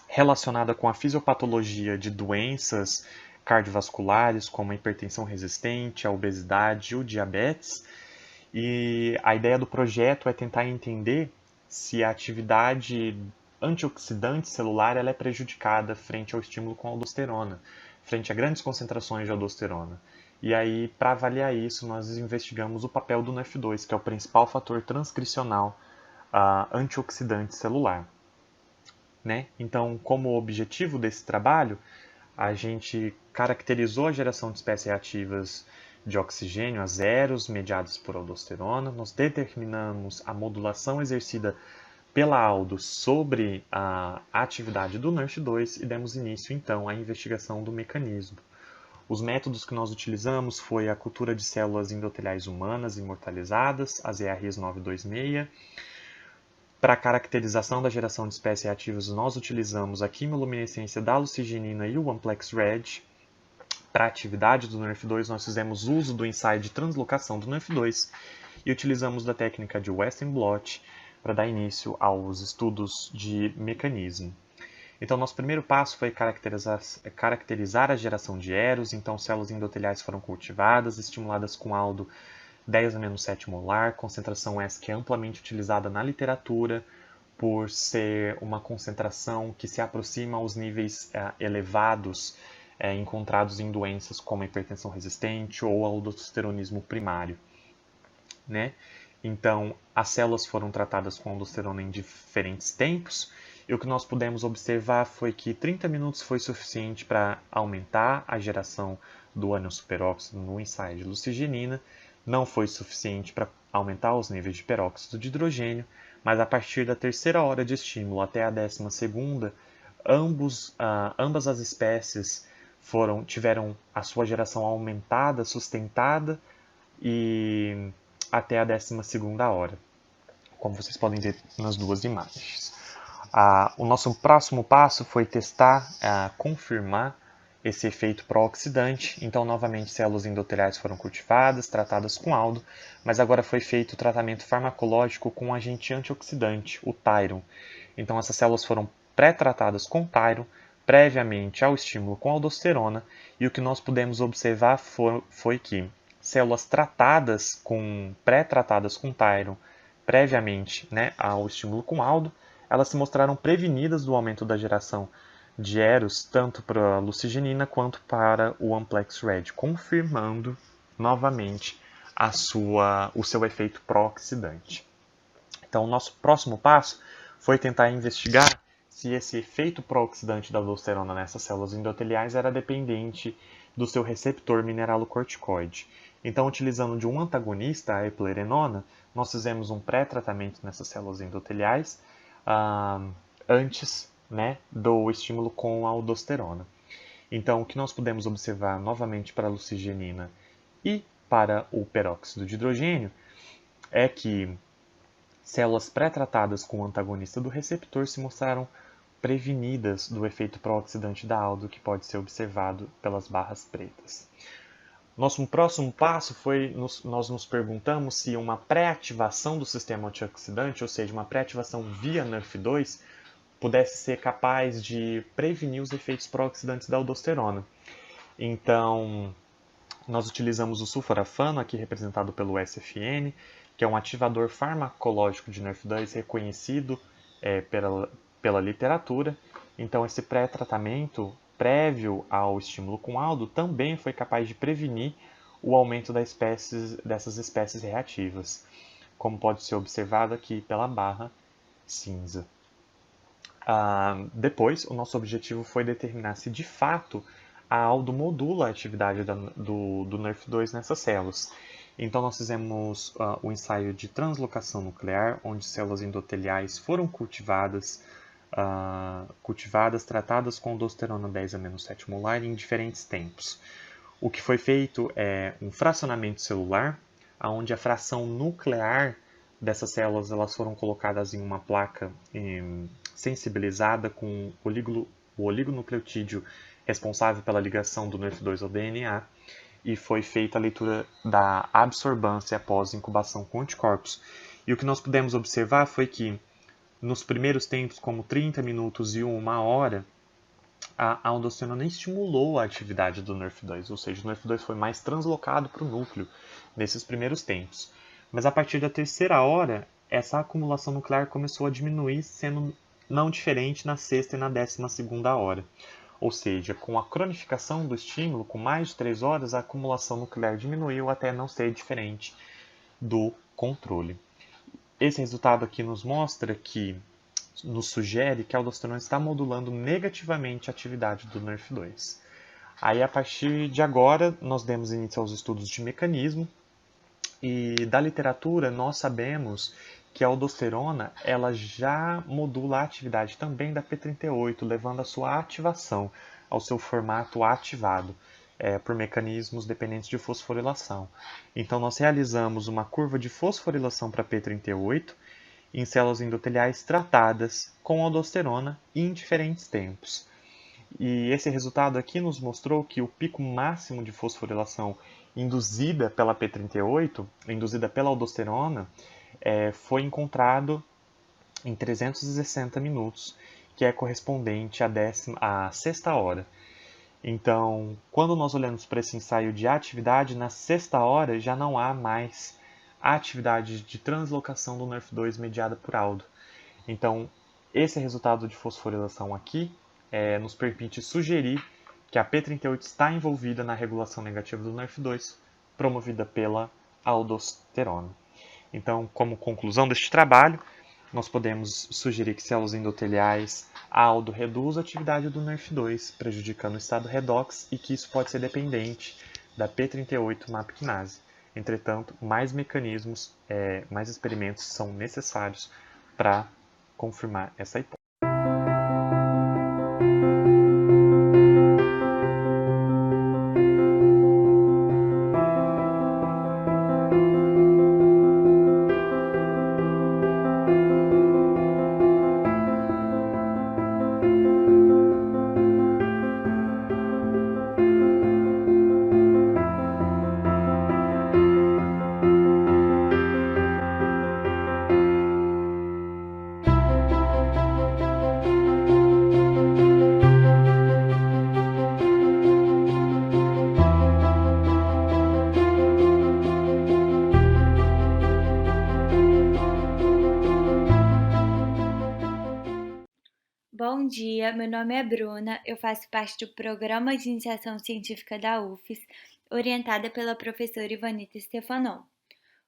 F: relacionada com a fisiopatologia de doenças cardiovasculares, como a hipertensão resistente, a obesidade e o diabetes. E a ideia do projeto é tentar entender se a atividade antioxidante celular ela é prejudicada frente ao estímulo com aldosterona, frente a grandes concentrações de aldosterona. E aí, para avaliar isso, nós investigamos o papel do NRF2, que é o principal fator transcricional antioxidante celular. Né? Então, como objetivo desse trabalho, a gente caracterizou a geração de espécies reativas de oxigênio a zeros mediadas por aldosterona. Nós determinamos a modulação exercida pela aldo sobre a atividade do NRF2 e demos início, então, à investigação do mecanismo. Os métodos que nós utilizamos foi a cultura de células endoteliais humanas imortalizadas, as ERIs 926. Para a caracterização da geração de espécies reativas, nós utilizamos a quimiluminescência da lucigenina e o Amplex Red. Para a atividade do NRF2, nós fizemos uso do ensaio de translocação do NRF2 e utilizamos da técnica de Western blot para dar início aos estudos de mecanismo. Então, nosso primeiro passo foi caracterizar a geração de eros. Então, células endoteliais foram cultivadas, estimuladas com aldo 10-7 molar, concentração essa que é amplamente utilizada na literatura por ser uma concentração que se aproxima aos níveis elevados encontrados em doenças como a hipertensão resistente ou aldosteronismo primário. Né? Então, as células foram tratadas com aldosterona em diferentes tempos e o que nós pudemos observar foi que 30 minutos foi suficiente para aumentar a geração do ânion superóxido no ensaio de lucigenina. Não foi suficiente para aumentar os níveis de peróxido de hidrogênio, mas a partir da terceira hora de estímulo até a 12ª, ambas as espécies tiveram a sua geração aumentada, sustentada e até a 12ª hora, como vocês podem ver nas duas imagens. O nosso próximo passo foi testar, confirmar esse efeito pró-oxidante. Então, novamente, células endoteliais foram cultivadas, tratadas com aldo, mas agora foi feito o tratamento farmacológico com um agente antioxidante, o Tyron. Então, essas células foram pré-tratadas com Tyron, previamente ao estímulo com aldosterona, e o que nós pudemos observar foi que células pré-tratadas com Tyron, previamente ao estímulo com aldo, elas se mostraram prevenidas do aumento da geração de eros, tanto para a lucigenina quanto para o Amplex Red, confirmando novamente o seu efeito pró-oxidante. Então, o nosso próximo passo foi tentar investigar se esse efeito pró-oxidante da aldosterona nessas células endoteliais era dependente do seu receptor mineralocorticoide. Então, utilizando de um antagonista, a eplerenona, nós fizemos um pré-tratamento nessas células endoteliais antes, né, do estímulo com a aldosterona. Então, o que nós podemos observar novamente para a lucigenina e para o peróxido de hidrogênio é que células pré-tratadas com o antagonista do receptor se mostraram prevenidas do efeito pró-oxidante da aldo que pode ser observado pelas barras pretas. Nosso próximo passo foi, nós nos perguntamos se uma pré-ativação do sistema antioxidante, ou seja, uma pré-ativação via NRF2, pudesse ser capaz de prevenir os efeitos pró-oxidantes da aldosterona. Então, nós utilizamos o sulforafano, aqui representado pelo SFN, que é um ativador farmacológico de NRF2 reconhecido pela literatura. Então, esse pré-tratamento prévio ao estímulo com aldo também foi capaz de prevenir o aumento dessas espécies reativas, como pode ser observado aqui pela barra cinza. Depois, o nosso objetivo foi determinar se de fato a aldo modula a atividade do NRF2 nessas células. Então, nós fizemos o ensaio de translocação nuclear, onde células endoteliais foram cultivadas, tratadas com aldosterona 10-7 molar em diferentes tempos. O que foi feito é um fracionamento celular, onde a fração nuclear dessas células elas foram colocadas em uma placa sensibilizada com o oligonucleotídeo responsável pela ligação do NRF2 ao DNA, e foi feita a leitura da absorbância após incubação com anticorpos. E o que nós pudemos observar foi que, nos primeiros tempos, como 30 minutos e 1 hora, a aldosterona estimulou a atividade do NRF2, ou seja, o NRF2 foi mais translocado para o núcleo nesses primeiros tempos. Mas a partir da terceira hora, essa acumulação nuclear começou a diminuir, sendo não diferente na sexta e na 12ª hora. Ou seja, com a cronificação do estímulo, com mais de 3 horas, a acumulação nuclear diminuiu até não ser diferente do controle. Esse resultado aqui nos sugere que a aldosterona está modulando negativamente a atividade do NRF2. Aí, a partir de agora, nós demos início aos estudos de mecanismo, e da literatura nós sabemos que a aldosterona ela já modula a atividade também da P38, levando a sua ativação ao seu formato ativado, por mecanismos dependentes de fosforilação. Então, nós realizamos uma curva de fosforilação para P38 em células endoteliais tratadas com aldosterona em diferentes tempos. E esse resultado aqui nos mostrou que o pico máximo de fosforilação induzida pela P38, induzida pela aldosterona, foi encontrado em 360 minutos, que é correspondente à sexta hora. Então, quando nós olhamos para esse ensaio de atividade, na sexta hora já não há mais a atividade de translocação do NRF2 mediada por aldo. Então, esse resultado de fosforilação aqui nos permite sugerir que a P38 está envolvida na regulação negativa do NRF2, promovida pela aldosterona. Então, como conclusão deste trabalho, nós podemos sugerir que células endoteliais, a aldo reduz a atividade do NRF2, prejudicando o estado redox, e que isso pode ser dependente da P38 MAP quinase. Entretanto, mais mecanismos, mais experimentos são necessários para confirmar essa hipótese.
G: Bom dia, meu nome é Bruna, eu faço parte do Programa de Iniciação Científica da UFES, orientada pela professora Ivanita Stefanon.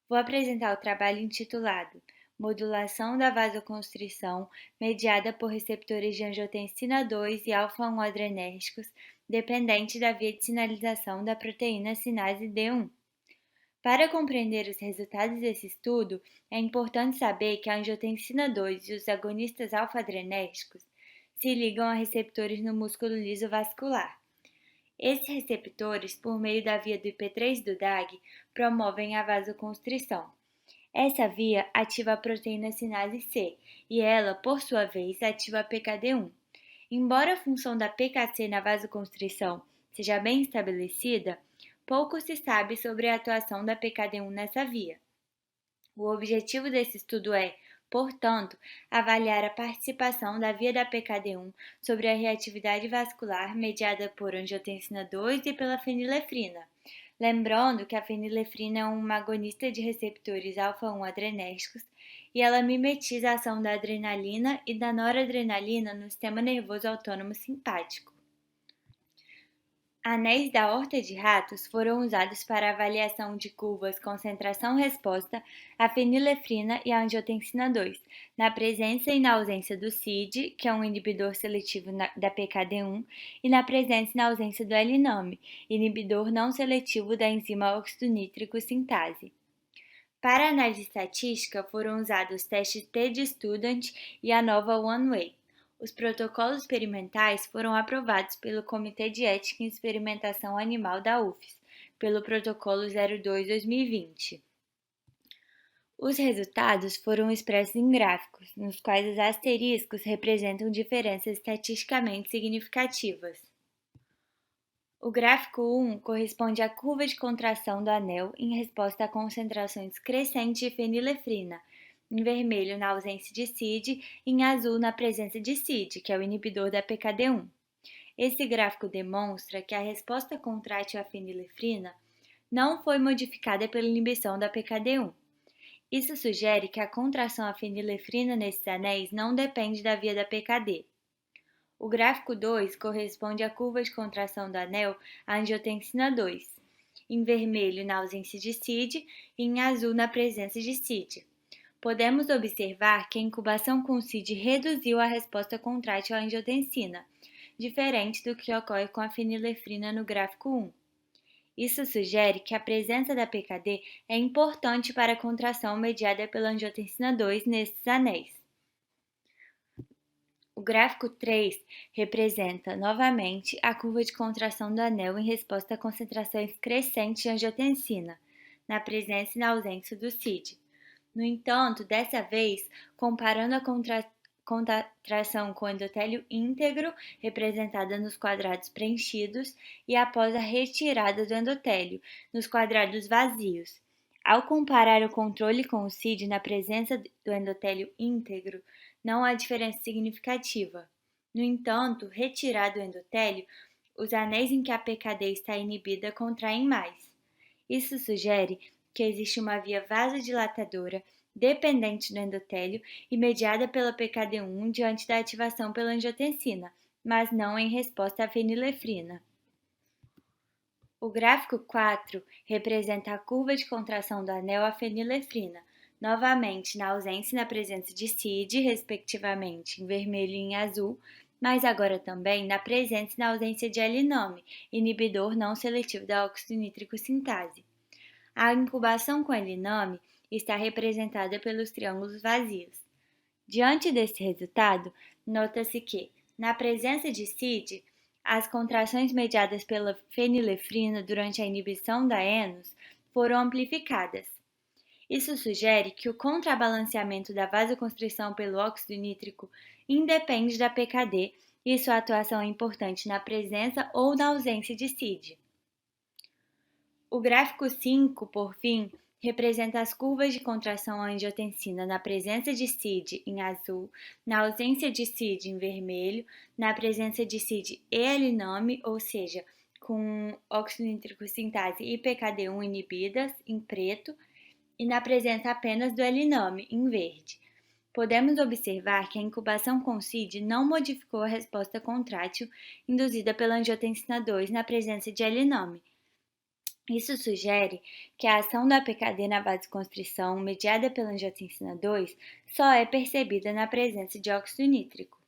G: Vou apresentar o trabalho intitulado modulação da vasoconstrição mediada por receptores de angiotensina 2 e alfa-1 adrenérgicos, dependente da via de sinalização da proteína sinase D1. Para compreender os resultados desse estudo, é importante saber que a angiotensina 2 e os agonistas alfa-adrenérgicos se ligam a receptores no músculo liso vascular. Esses receptores, por meio da via do IP3 do DAG, promovem a vasoconstrição. Essa via ativa a proteína sinase C e ela, por sua vez, ativa a PKD1. Embora a função da PKC na vasoconstrição seja bem estabelecida, pouco se sabe sobre a atuação da PKD1 nessa via. O objetivo desse estudo é, portanto, avaliar a participação da via da PKD1 sobre a reatividade vascular mediada por angiotensina 2 e pela fenilefrina. Lembrando que a fenilefrina é uma agonista de receptores alfa-1 adrenérgicos e ela mimetiza a ação da adrenalina e da noradrenalina no sistema nervoso autônomo simpático. Anéis da horta de ratos foram usados para avaliação de curvas concentração-resposta à fenilefrina e à angiotensina 2, na presença e na ausência do CID, que é um inibidor seletivo da PKD1, e na presença e na ausência do L-NAME, inibidor não seletivo da enzima óxido nítrico sintase. Para a análise estatística foram usados os testes T-de-Student e a nova One-Way. Os protocolos experimentais foram aprovados pelo Comitê de Ética em Experimentação Animal da UFES, pelo Protocolo 02/2020. Os resultados foram expressos em gráficos, nos quais os asteriscos representam diferenças estatisticamente significativas. O gráfico 1 corresponde à curva de contração do anel em resposta a concentrações crescentes de fenilefrina, em vermelho na ausência de CID e em azul na presença de CID, que é o inibidor da PKD1. Esse gráfico demonstra que a resposta contrátil à fenilefrina não foi modificada pela inibição da PKD1. Isso sugere que a contração à fenilefrina nesses anéis não depende da via da PKD. O gráfico 2 corresponde à curva de contração do anel à angiotensina 2, em vermelho na ausência de CID e em azul na presença de CID. Podemos observar que a incubação com CID reduziu a resposta contrátil à angiotensina, diferente do que ocorre com a fenilefrina no gráfico 1. Isso sugere que a presença da PKD é importante para a contração mediada pela angiotensina 2 nesses anéis. O gráfico 3 representa, novamente, a curva de contração do anel em resposta a concentrações crescentes de angiotensina, na presença e na ausência do CID. No entanto, dessa vez, comparando a contração com o endotélio íntegro, representada nos quadrados preenchidos, e após a retirada do endotélio, nos quadrados vazios. Ao comparar o controle com o CID na presença do endotélio íntegro, não há diferença significativa. No entanto, retirado o endotélio, os anéis em que a PKD está inibida contraem mais. Isso sugere que existe uma via vasodilatadora dependente do endotélio e mediada pela PKD1 diante da ativação pela angiotensina, mas não em resposta à fenilefrina. O gráfico 4 representa a curva de contração do anel à fenilefrina, novamente na ausência e na presença de CID, respectivamente, em vermelho e em azul, mas agora também na presença e na ausência de L-NAME, inibidor não seletivo da óxido nítrico sintase. A incubação com L-NAME está representada pelos triângulos vazios. Diante desse resultado, nota-se que, na presença de CID, as contrações mediadas pela fenilefrina durante a inibição da ENOS foram amplificadas. Isso sugere que o contrabalanceamento da vasoconstrição pelo óxido nítrico independe da PKD e sua atuação é importante na presença ou na ausência de CID. O gráfico 5, por fim, representa as curvas de contração à angiotensina na presença de CID em azul, na ausência de CID em vermelho, na presença de CID e L-NAME, ou seja, com óxido nítrico sintase e PKD1 inibidas, em preto, e na presença apenas do L-NAME, em verde. Podemos observar que a incubação com CID não modificou a resposta contrátil induzida pela angiotensina 2 na presença de L-NAME. Isso sugere que a ação da PKD na vasoconstrição mediada pela angiotensina 2 só é percebida na presença de óxido nítrico.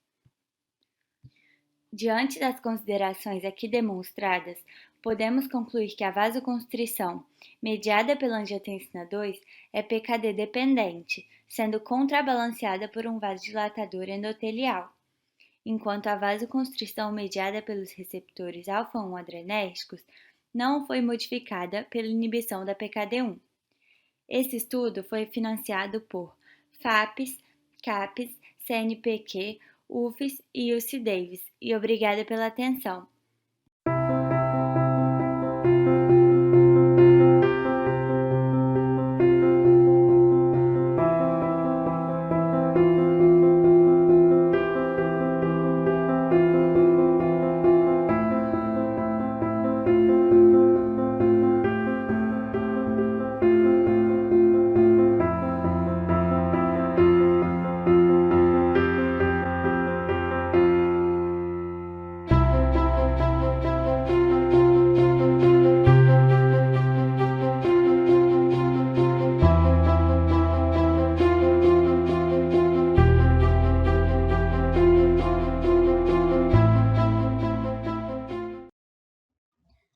G: Diante das considerações aqui demonstradas, podemos concluir que a vasoconstrição mediada pela angiotensina 2 é PKD dependente, sendo contrabalanceada por um vasodilatador endotelial, enquanto a vasoconstrição mediada pelos receptores alfa-1 adrenérgicos não foi modificada pela inibição da PKD1. Esse estudo foi financiado por FAPES, CAPES, CNPq, UFES e UC Davis, e obrigada pela atenção.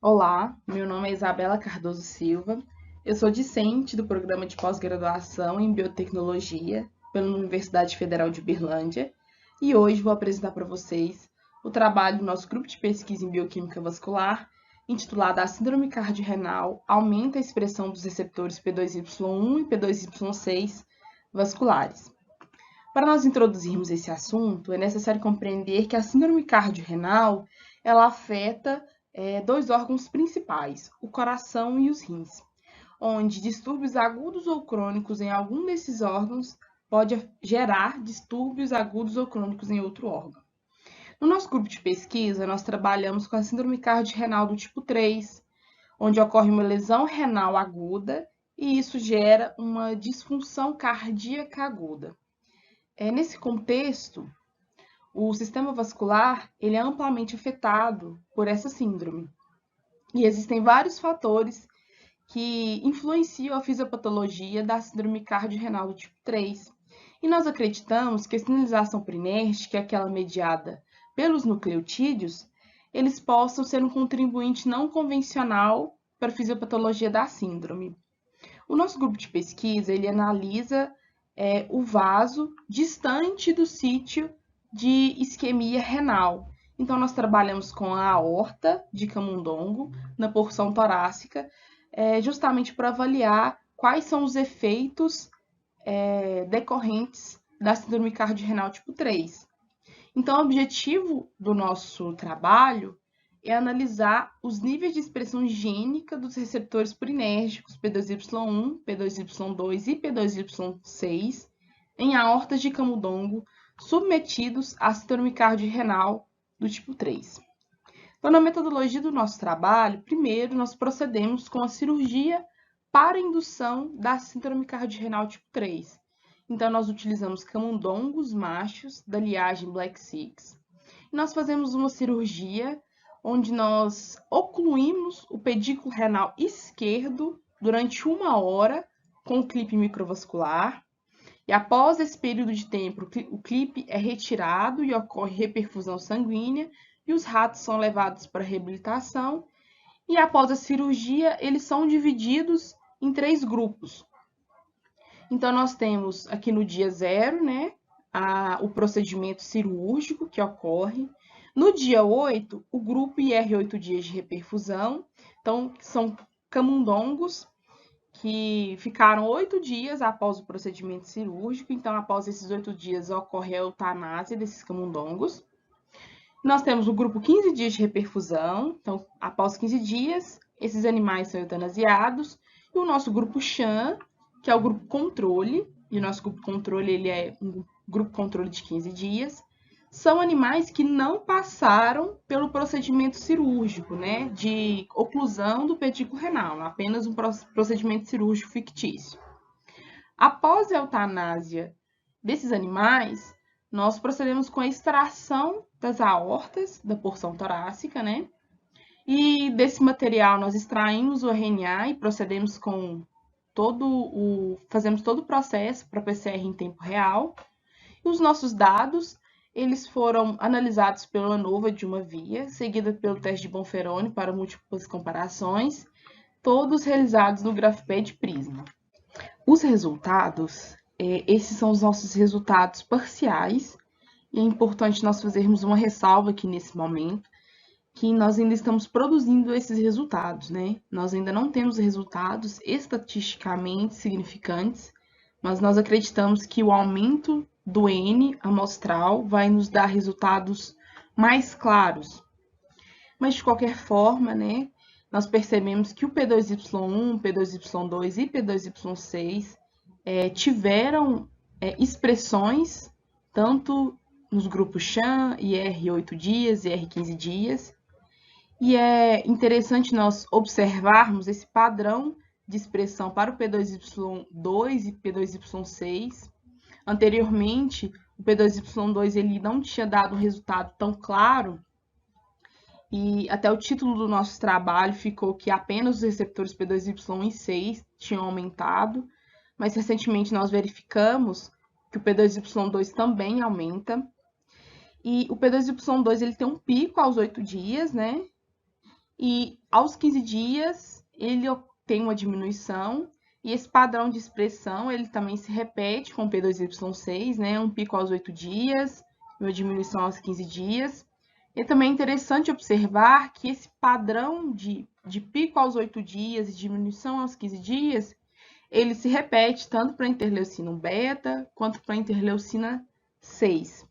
H: Olá, meu nome é Isabela Cardoso Silva, eu sou discente do programa de pós-graduação em Biotecnologia pela Universidade Federal de Uberlândia e hoje vou apresentar para vocês o trabalho do nosso grupo de pesquisa em Bioquímica Vascular, intitulado A Síndrome Cardiorrenal aumenta a expressão dos receptores P2Y1 e P2Y6 vasculares. Para nós introduzirmos esse assunto, é necessário compreender que a síndrome cardiorrenal ela afeta dois órgãos principais, o coração e os rins, onde distúrbios agudos ou crônicos em algum desses órgãos pode gerar distúrbios agudos ou crônicos em outro órgão. No nosso grupo de pesquisa, nós trabalhamos com a síndrome cardiorrenal do tipo 3, onde ocorre uma lesão renal aguda e isso gera uma disfunção cardíaca aguda. Nesse contexto, o sistema vascular ele é amplamente afetado por essa síndrome. E existem vários fatores que influenciam a fisiopatologia da síndrome cardiorrenal do tipo 3. E nós acreditamos que a sinalização prinérgica, aquela mediada pelos nucleotídeos, eles possam ser um contribuinte não convencional para a fisiopatologia da síndrome. O nosso grupo de pesquisa ele analisa o vaso distante do sítio de isquemia renal. Então, nós trabalhamos com a aorta de camundongo na porção torácica, justamente para avaliar quais são os efeitos decorrentes da síndrome cardiorrenal tipo 3. Então, o objetivo do nosso trabalho é analisar os níveis de expressão gênica dos receptores purinérgicos P2Y1, P2Y2 e P2Y6 em aortas de camundongo submetidos à síndrome cardiorrenal do tipo 3. Então, na metodologia do nosso trabalho, primeiro nós procedemos com a cirurgia para indução da síndrome cardiorrenal tipo 3. Então, nós utilizamos camundongos machos da linhagem Black Six. E nós fazemos uma cirurgia onde nós ocluímos o pedículo renal esquerdo durante 1 hora com o clipe microvascular. E após esse período de tempo, o clipe é retirado e ocorre reperfusão sanguínea e os ratos são levados para reabilitação. E após a cirurgia, eles são divididos em 3 grupos. Então, nós temos aqui no dia 0, o procedimento cirúrgico que ocorre. No dia 8, o grupo IR 8 dias de reperfusão. Então, são camundongos que ficaram 8 dias após o procedimento cirúrgico. Então, após esses 8 dias, ocorre a eutanásia desses camundongos. Nós temos o grupo 15 dias de reperfusão. Então, após 15 dias, esses animais são eutanasiados. E o nosso grupo Sham, que é o grupo controle, e o nosso grupo controle ele é um grupo controle de 15 dias, são animais que não passaram pelo procedimento cirúrgico, de oclusão do pedículo renal, apenas um procedimento cirúrgico fictício. Após a eutanásia desses animais, nós procedemos com a extração das aortas da porção torácica, E desse material nós extraímos o RNA e procedemos fazemos todo o processo para PCR em tempo real. E os nossos dados, eles foram analisados pela ANOVA de uma via, seguida pelo teste de Bonferroni para múltiplas comparações, todos realizados no GraphPad Prisma. Os resultados, esses são os nossos resultados parciais, e é importante nós fazermos uma ressalva aqui nesse momento, que nós ainda estamos produzindo esses resultados, né? Nós ainda não temos resultados estatisticamente significantes, mas nós acreditamos que o aumento do N amostral vai nos dar resultados mais claros. Mas, de qualquer forma, né, nós percebemos que o P2Y1, P2Y2 e P2Y6 tiveram expressões tanto nos grupos CHAN, IR 8 dias, IR 15 dias, e é interessante nós observarmos esse padrão de expressão para o P2Y2 e P2Y6. Anteriormente, o P2Y2 ele não tinha dado um resultado tão claro, e até o título do nosso trabalho ficou que apenas os receptores P2Y e 6 tinham aumentado, mas recentemente nós verificamos que o P2Y2 também aumenta. E o P2Y2 ele tem um pico aos 8 dias, né? E aos 15 dias ele tem uma diminuição, e esse padrão de expressão ele também se repete com o P2Y6, né? Um pico aos 8 dias, uma diminuição aos 15 dias. E também é interessante observar que esse padrão de pico aos 8 dias e diminuição aos 15 dias, ele se repete tanto para a interleucina beta quanto para a interleucina 6.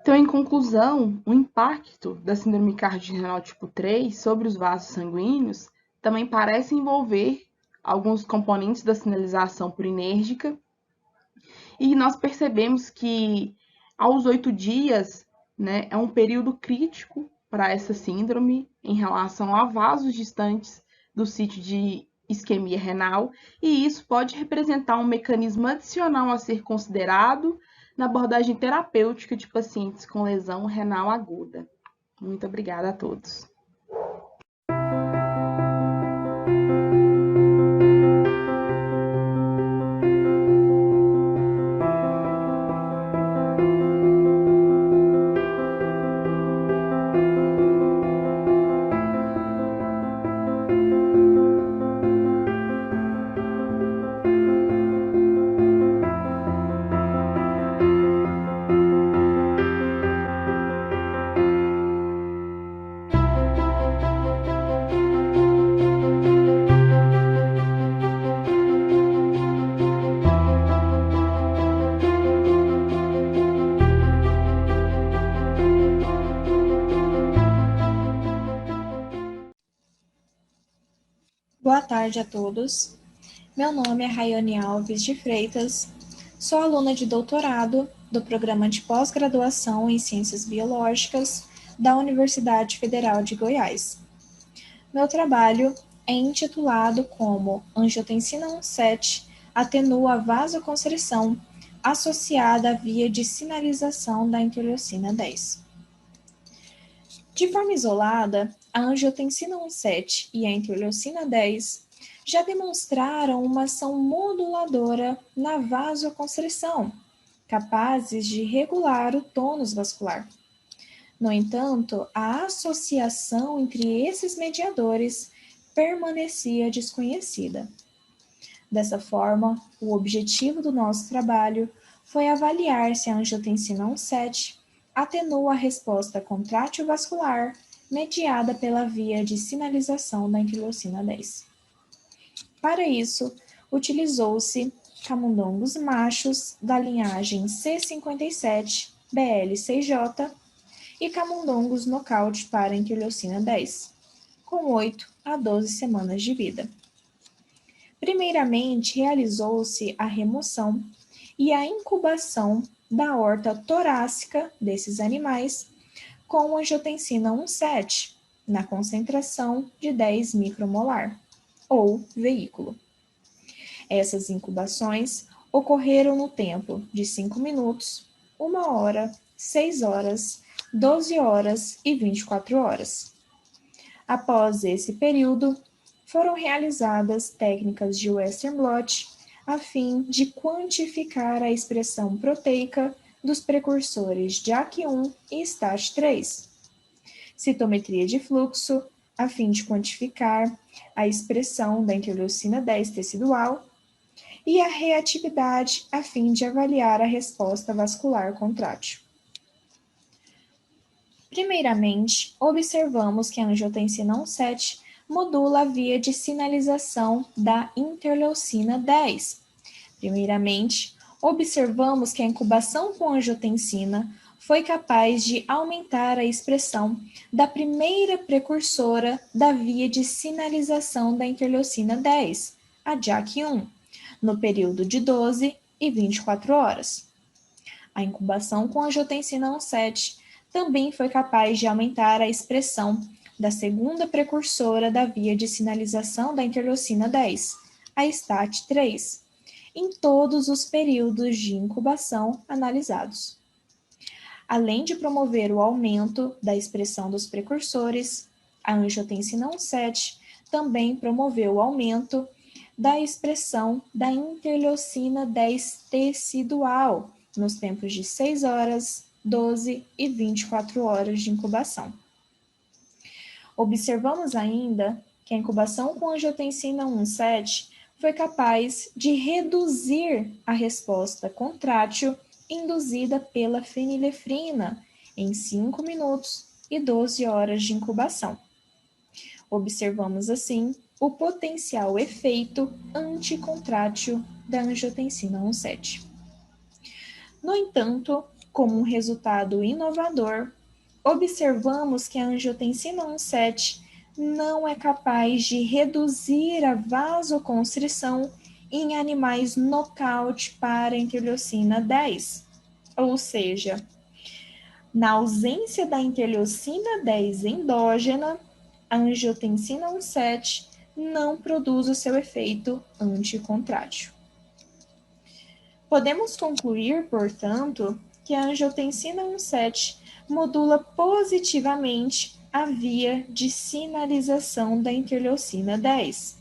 H: Então, em conclusão, o impacto da síndrome cardiorenal tipo 3 sobre os vasos sanguíneos também parece envolver alguns componentes da sinalização purinérgica, e nós percebemos que aos 8 dias, né, é um período crítico para essa síndrome em relação a vasos distantes do sítio de isquemia renal, e isso pode representar um mecanismo adicional a ser considerado na abordagem terapêutica de pacientes com lesão renal aguda. Muito obrigada a todos.
I: Boa tarde a todos. Meu nome é Rayane Alves de Freitas, sou aluna de doutorado do Programa de Pós-Graduação em Ciências Biológicas da Universidade Federal de Goiás. Meu trabalho é intitulado como Angiotensina 1,7 atenua a vasoconstrição associada à via de sinalização da interleucina 10. De forma isolada, a angiotensina 1,7 e a interleucina 10 já demonstraram uma ação moduladora na vasoconstrição, capazes de regular o tônus vascular. No entanto, a associação entre esses mediadores permanecia desconhecida. Dessa forma, o objetivo do nosso trabalho foi avaliar se a angiotensina 1,7 atenua a resposta contrátil vascular mediada pela via de sinalização da interleucina 10. Para isso, utilizou-se camundongos machos da linhagem C57-BL6J e camundongos nocaute para interleucina 10, com 8 a 12 semanas de vida. Primeiramente, realizou-se a remoção e a incubação da aorta torácica desses animais com angiotensina 1,7 na concentração de 10 micromolar, ou veículo. Essas incubações ocorreram no tempo de 5 minutos, 1 hora, 6 horas, 12 horas e 24 horas. Após esse período, foram realizadas técnicas de Western blot a fim de quantificar a expressão proteica dos precursores JAK1 e STAT3. Citometria de fluxo, a fim de quantificar a expressão da interleucina 10 tecidual, e a reatividade, a fim de avaliar a resposta vascular contrátil. Primeiramente, observamos que a angiotensina 1,7 modula a via de sinalização da interleucina 10. Primeiramente, observamos que a incubação com angiotensina foi capaz de aumentar a expressão da primeira precursora da via de sinalização da interleucina 10, a JAK1, no período de 12 e 24 horas. A incubação com angiotensina 1,7 também foi capaz de aumentar a expressão da segunda precursora da via de sinalização da interleucina 10, a STAT3, em todos os períodos de incubação analisados. Além de promover o aumento da expressão dos precursores, a angiotensina 1,7 também promoveu o aumento da expressão da interleucina 10 tecidual nos tempos de 6 horas, 12 e 24 horas de incubação. Observamos ainda que a incubação com angiotensina 1,7 foi capaz de reduzir a resposta contrátil induzida pela fenilefrina em 5 minutos e 12 horas de incubação. Observamos, assim, o potencial efeito anticontrátil da angiotensina 1,7. No entanto, como um resultado inovador, observamos que a angiotensina 1,7 não é capaz de reduzir a vasoconstrição em animais nocaute para a interleucina 10, ou seja, na ausência da interleucina 10 endógena, a angiotensina 1,7 não produz o seu efeito anticontrátil. Podemos concluir, portanto, que a angiotensina 1,7 modula positivamente a via de sinalização da interleucina 10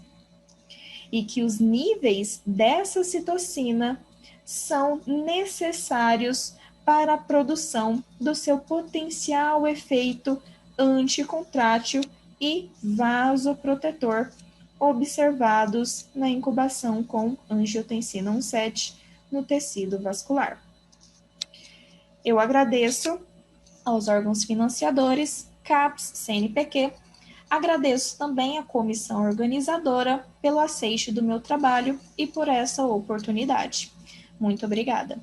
I: e que os níveis dessa citocina são necessários para a produção do seu potencial efeito anticontrátil e vasoprotetor observados na incubação com angiotensina 1,7 no tecido vascular. Eu agradeço aos órgãos financiadores, CAPES, CNPq, agradeço também à comissão organizadora pelo aceite do meu trabalho e por essa oportunidade. Muito obrigada.